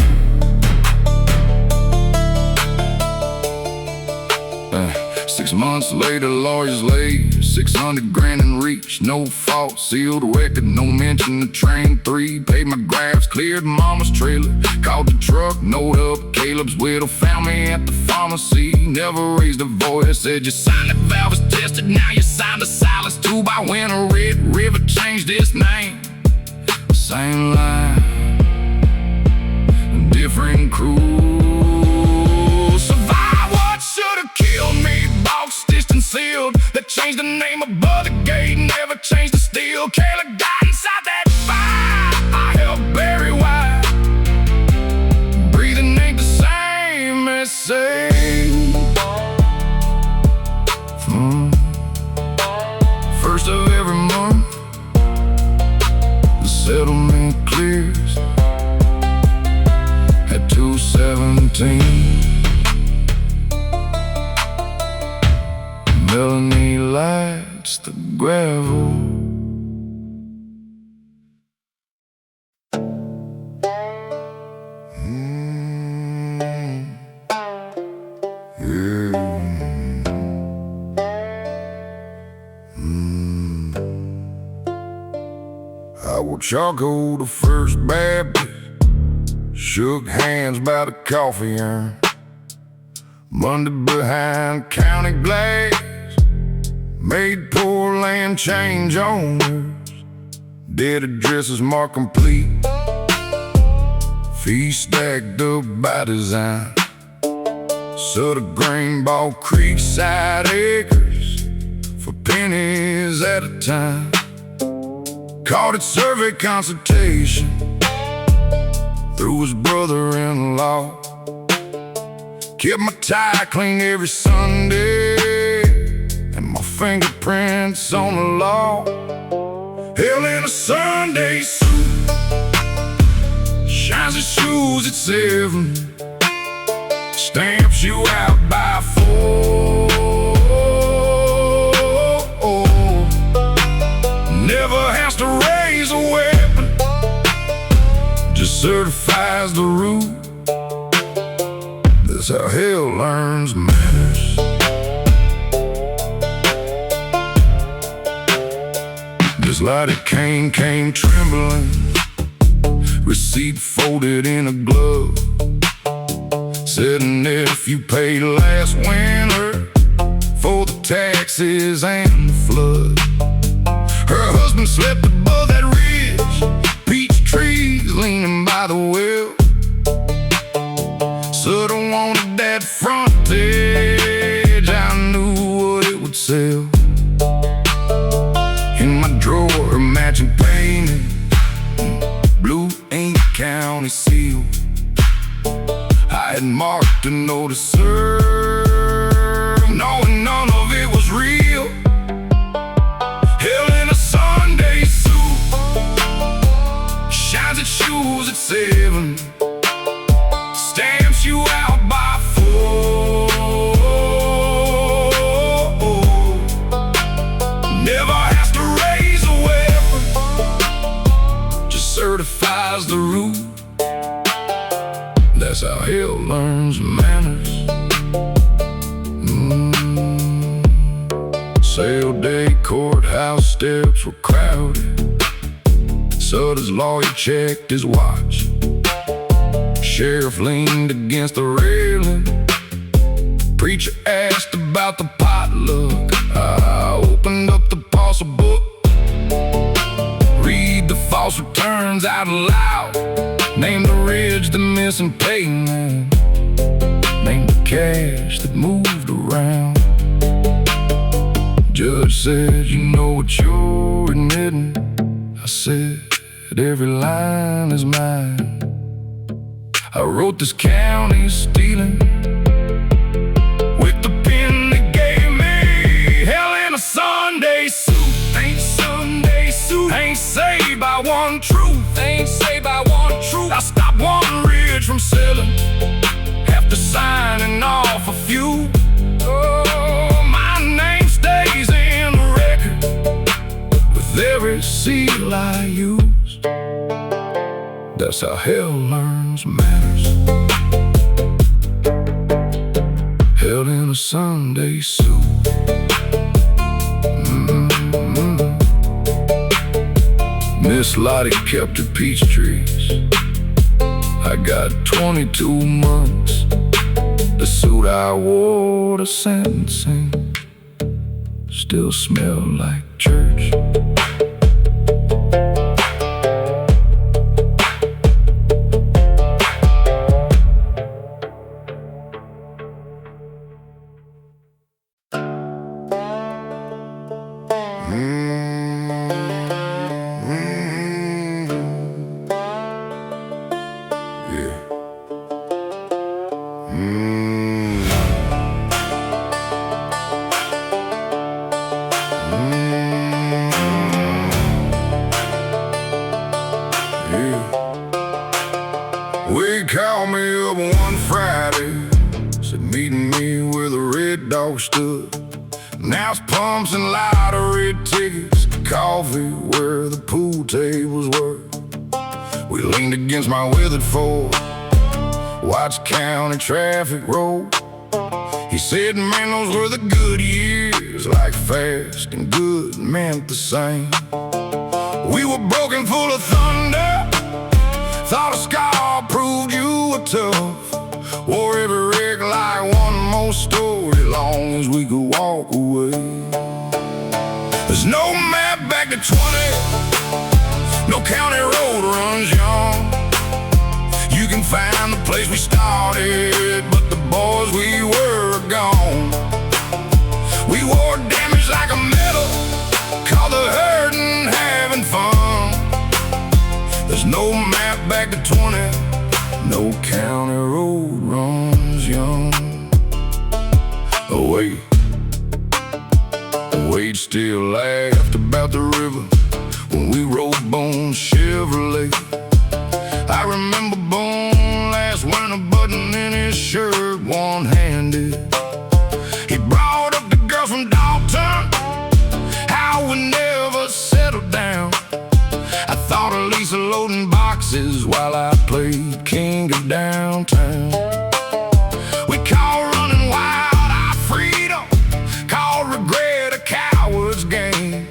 6 months later, lawyers laid 600 grand in reach, no fault, sealed record, no mention of train 3. Paid my grabs, cleared mama's trailer, called the truck, note up. Caleb's widow found me at the pharmacy, never raised a voice. Said your silent valve is tested, now you signed a silence too. By when a Red River changed its name, same line, different crew. Survive what should've killed me, box stitched and sealed. That changed the name above the gate, never changed the steel. Caleb got inside that fire, I helped bury wide. Breathing ain't the same as say. First of every month, settlement clears at 217. Melanie lights the gravel. I watched y'all go to First Baptist, shook hands by the coffee urn, Monday behind county glass, made poor land change owners, dead addresses marked complete, fees stacked up by design, Sutter grain bought creekside acres for pennies at a time. Called it survey consultation through his brother-in-law. Kept my tie clean every Sunday and my fingerprints on the law. Hell in a Sunday suit, shines his shoes at 7, stamps you out by 4. Never has to raise a weapon, just certifies the root. That's how hell learns manners. Just like it came trembling, receipt folded in a glove, said, and if you paid last winter for the taxes and the flood. Her husband slept above that ridge, peach trees leaning by the well. Sutter wanted that frontage, I knew what it would sell. In my drawer, matching painting, blue ink county seal. I had marked a note to serve, knowing none of it was real. Hell in a Sunday suit, shines its shoes at 7, stamps you out by 4. Never has to raise a weapon, just certifies the root. That's how hell learns manners. Sale day, courthouse steps were crowded. Sutter's lawyer checked his watch. Sheriff leaned against the railing. Preacher asked about the potluck. I opened up the parcel book, read the false returns out loud. Named the ridge, the missing payment, named the cash that moved around. Judge said, you know what you're admitting. I said, every line is mine. I wrote this county stealing with the pen they gave me. Hell in a Sunday suit, ain't Sunday suit, ain't saved by one truth, ain't saved by one truth. I stopped one ridge from selling after signing off a few. Oh, my name stays in the record with every seal I used. That's how hell learns manners. Held in a Sunday suit. Miss Lottie kept her peach trees. I got 22 months. The suit I wore to sentencing still smelled like church. called me up one Friday, said meeting me where the Red Dog stood. Now it's pumps and lottery tickets, coffee where the pool tables were. We leaned against my weathered Ford, watched county traffic roll. He said, man, those were the good years, like fast and good meant the same. We were broken, full of thunder, thought a scar proved you were tough. Wore every wreck like one more story, long as we could walk away. There's no map back to 20, no county road runs young. You can find the place we started, but the boys, we were gone. We wore damage like a medal, called the hurtin' having fun. There's no map back to 20, no county road runs young. Oh wait, Wade still laughed about the river when we rode Bone Chevrolet. I remember Bone last winter, button in his shirt, one-handed. He brought up the girls from Dalton, how we never settled down. I thought of Lisa loading boxes while I played King of Downtown. We called running wild our freedom, called regret a coward's game.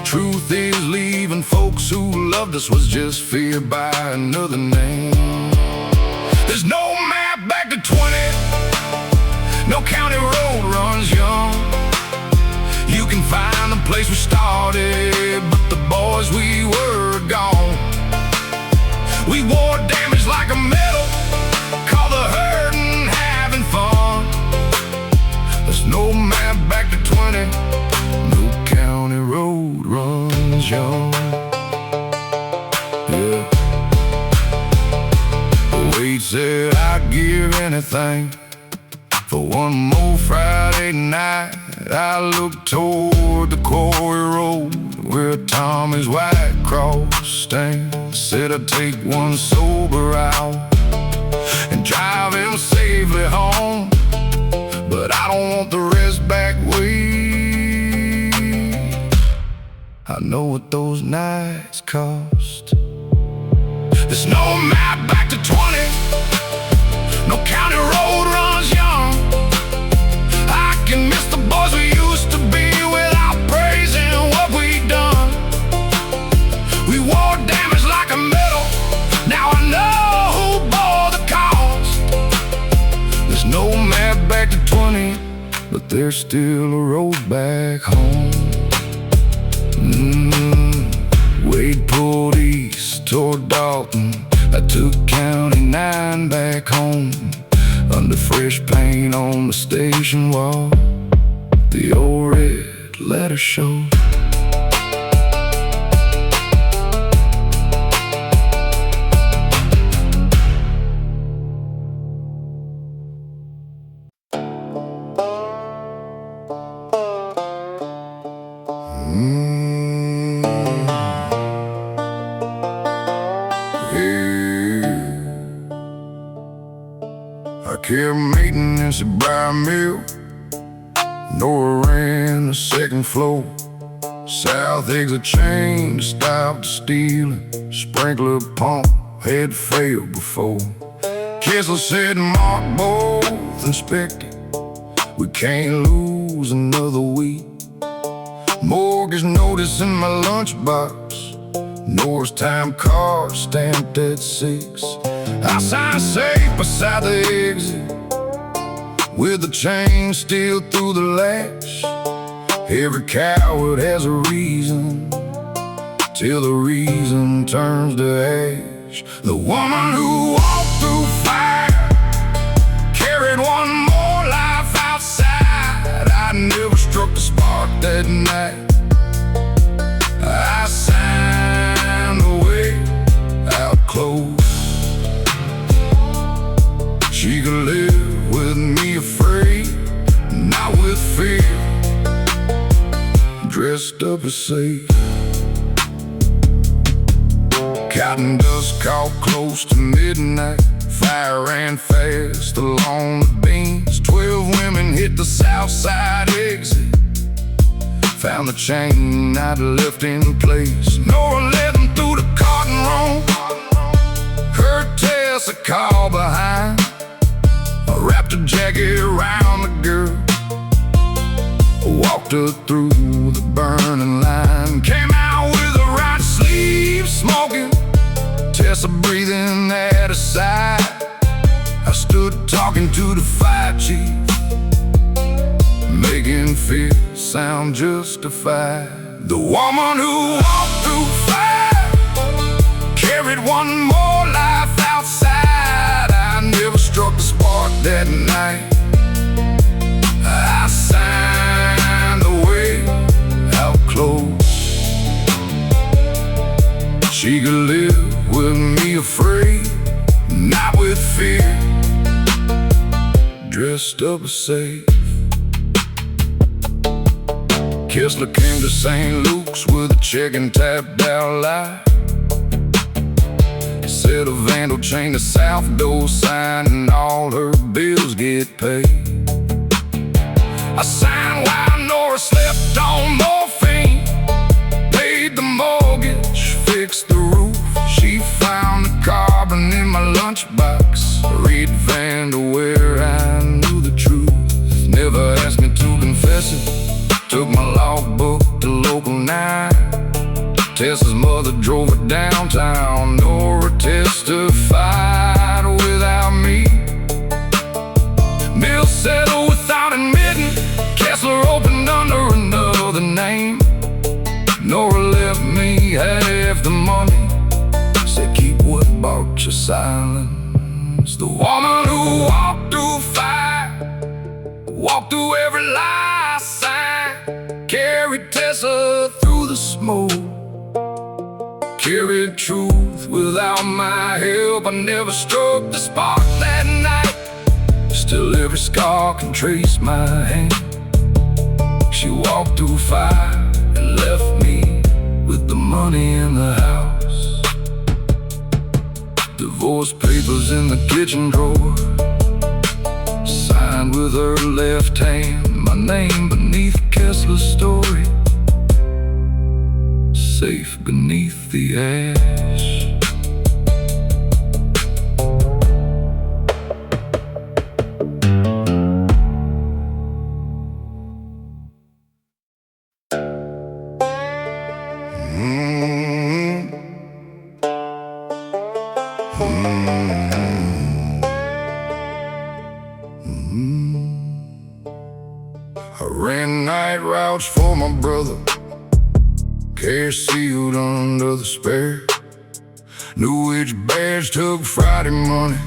Truth is, leaving folks who loved us was just fear by another name. There's no map back to 20, no county road runs young. You can find the place we started, but the boys, we were gone. We wore damage like a medal, called the hurtin' having fun. There's no map back to 20, no county road runs young. Yeah. Wade said I'd give anything for one more Friday night. I looked toward the quarry road where Tommy's white cross stands. Said I'd take one sober hour and drive him safely home, but I don't want the rest back way. I know what those nights cost. There's no map back to 20, no county road runs young. I can miss the boys we used to be without praising what we done. We wore damage like a medal, now I know who bore the cost. There's no map back to 20, but there's still a road back home. Wade pulled east toward Dalton, I took County 9 back home. Under fresh paint on the station wall, the old red letter showed. I kept maintenance at Briar Mill, Nora ran the second floor. South exit chain to stop the stealing, sprinkler pump had failed before. Kessler said Mark both inspected, we can't lose another week. Mortgage notice in my lunchbox, Nora's time card stamped at 6. I signed safe beside the exit, with the chain still through the latch. Every coward has a reason, till the reason turns to ash. The woman who walked through fire carried one more life outside. I never struck the spark that night. I signed away out close. She could live with me afraid, not with fear, dressed up as safe. Cotton dust caught close to midnight. Fire ran fast along the beams. 12 women hit the south side exit. Found the chain I'd left in place. Nora led them through the cotton room. Heard Tessa call behind. I wrapped a jacket around the girl. Walked her through the burning line. Came out with her right sleeve smoking. Tessa breathing at her side. I stood talking to the fire chief, making fear sound justified. The woman who walked through fire carried one more life outside. I never struck the spark that night. I signed away out close. She could live with me afraid, not with fear. Dressed up as safe. Kessler came to St. Luke's with a check and tapped out live. Said a vandal chained the south door sign and all her bills get paid. I signed while Nora slept on morphine. Paid the mortgage, fixed the roof. She found the carbon in my lunchbox. Read Vandal where I knew the truth. Never asked me to confess it. Took my logbook to Local 9. Tessa's mother drove her downtown. Nora testified without me. Mill settled without admitting. Kessler opened under another name. Nora left me half the money. Said keep what bought your silence. The woman who walked through fire, walked through every lie sign. Carried Tessa through the smoke. Carried truth without my help. I never struck the spark that night. Still every scar can trace my hand. She walked through fire and left me with the money in the house. Divorce papers in the kitchen drawer. Signed with her left hand. My name beneath Kessler's story. Safe beneath the ash. I ran night routes for my brother, cash sealed under the spare. Knew which badge took Friday morning,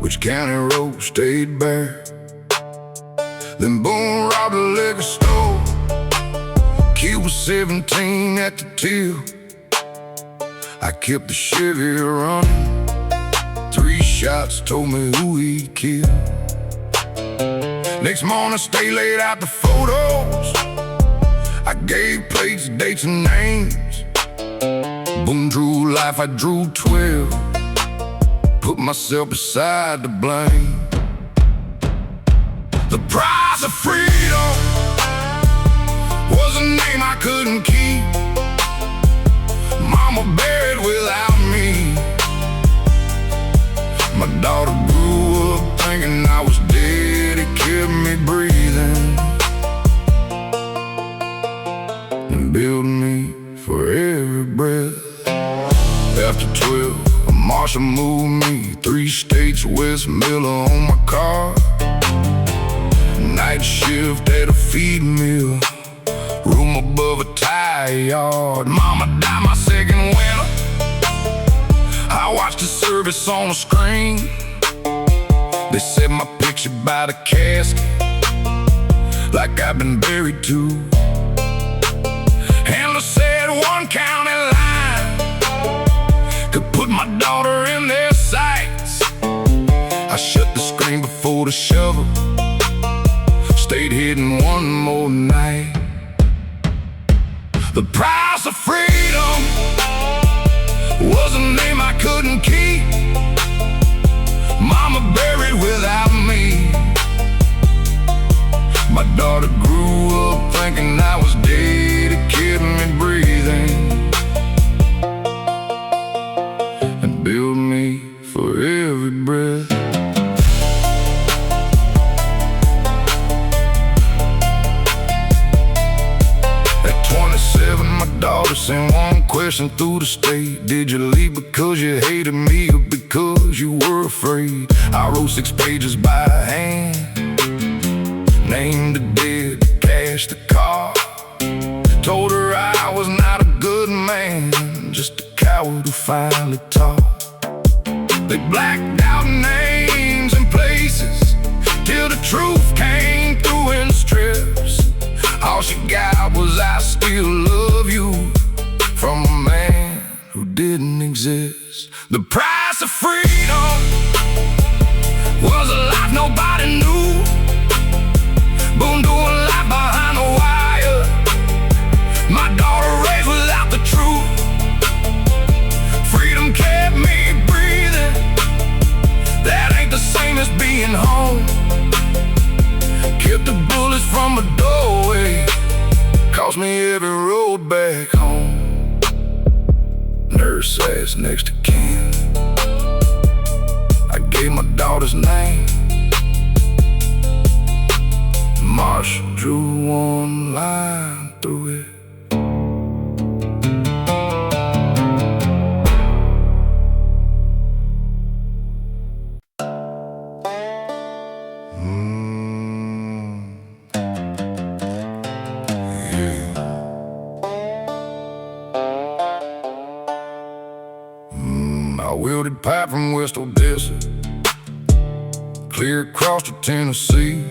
which county road stayed bare. Then boom, robbed a liquor store. Kid was 17 at the till. I kept the Chevy running. 3 shots told me who he killed. Next morning, stay laid out the photos. I gave plates, dates, and names. Boom, drew life, I drew 12. Put myself beside the blame. The price of freedom was a name I couldn't keep. Mama buried without me. My daughter grew up thinking I was dead. It kept me breathing and built me for every breath. After 12, a marshal moved me 3 states, West Miller on my car. Night shift at a feed mill, room above a tire yard. Mama died my second winter. I watched the service on the screen. They set my picture by the casket, like I've been buried too. Handler said 1 county line could put my daughter in their sights. I shut the screen before the shovel, stayed hidden 1 more night. The price of freedom progressing through the state. Did you leave because you hated me or because you were afraid? I wrote 6 pages by hand, named the dead, cashed the car. Told her I was not a good man, just a coward who finally talked. They blacked out names and places till the truth came through in strips. All she got was "I still love you" from a man who didn't exist. The price of freedom was a life nobody knew. Boom, doing life behind the wire. My daughter raised without the truth. Freedom kept me breathing. That ain't the same as being home. Kept the bullets from a doorway, cost me every road back home. Nurse ass next to kin. I gave my daughter's name. Marshall drew one line through it. I wielded pipe from West Odessa, clear across to Tennessee.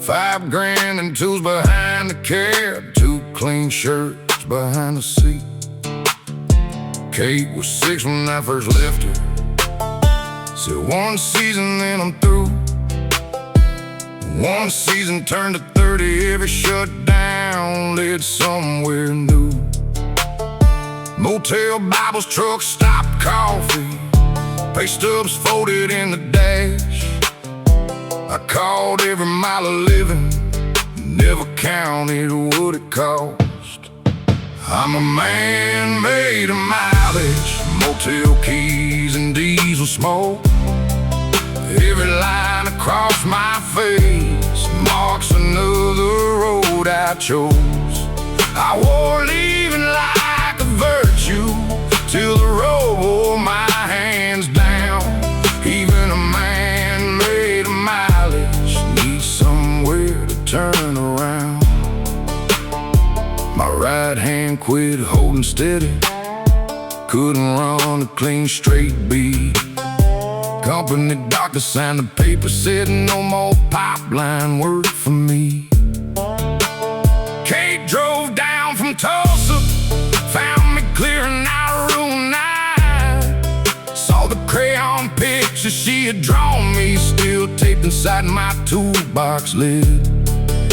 5 grand and tools behind the cab, 2 clean shirts behind the seat. Kate was 6 when I first left her. Said 1 season then I'm through. 1 season turned to 30, every shutdown led somewhere new. Motel, Bibles, truck stop, coffee, pay stubs folded in the dash. I called every mile of living, never counted what it cost. I'm a man made of mileage, motel keys and diesel smoke. Every line across my face marks another road I chose. I wore leaving like a virtue till the road wore my hands down. Even a man made of mileage needs somewhere to turn around. My right hand quit holding steady, couldn't run a clean straight beat. Company doctor signed the paper, said no more pipeline work for me. Kate drove down from Tulsa, found me clearing out Route 9. Saw the crayon picture she had drawn me, still taped inside my toolbox lid.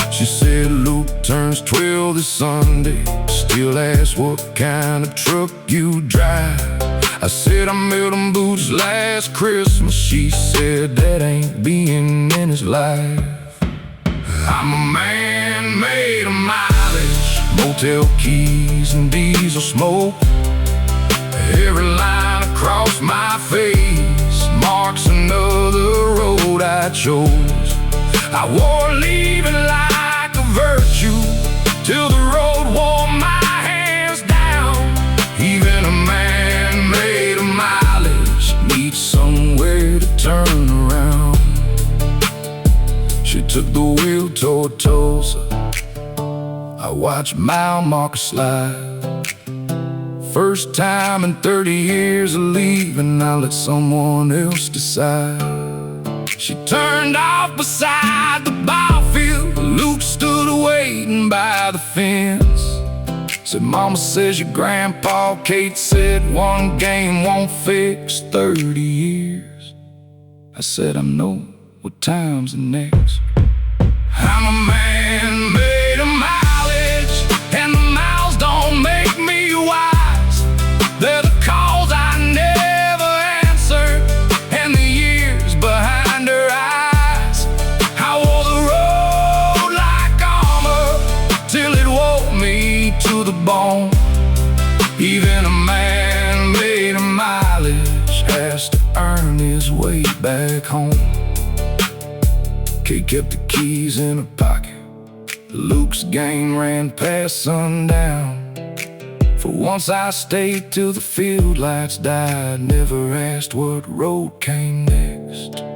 She said, "Luke turns 12 this Sunday, still asks what kind of truck you drive." I said, "I mailed him boots last Christmas." She said, "That ain't being in his life." I'm a man made of mileage, motel keys and diesel smoke. Every line across my face marks another road I chose. I wore leaving like a virtue till the road wore my hands down. Even a man made of mileage needs somewhere to turn around. She took the wheel toward Tulsa. I watched mile markers slide. First time in 30 years of leaving, I let someone else decide. She turned off beside the ball field. Luke stood waiting by the fence. Said, "Mama says your grandpa." Kate said, "1 game won't fix 30 years." I said, "I know what time's the next." I'm a man made of mileage, and the miles don't make me wise. They're the calls I never answered, and the years behind her eyes. I wore the road like armor till it wore me to the bone. Even a man made of mileage has to earn his way back home. Kate kept the keys in her pocket. Luke's game ran past sundown. For once I stayed till the field lights died, never asked what road came next.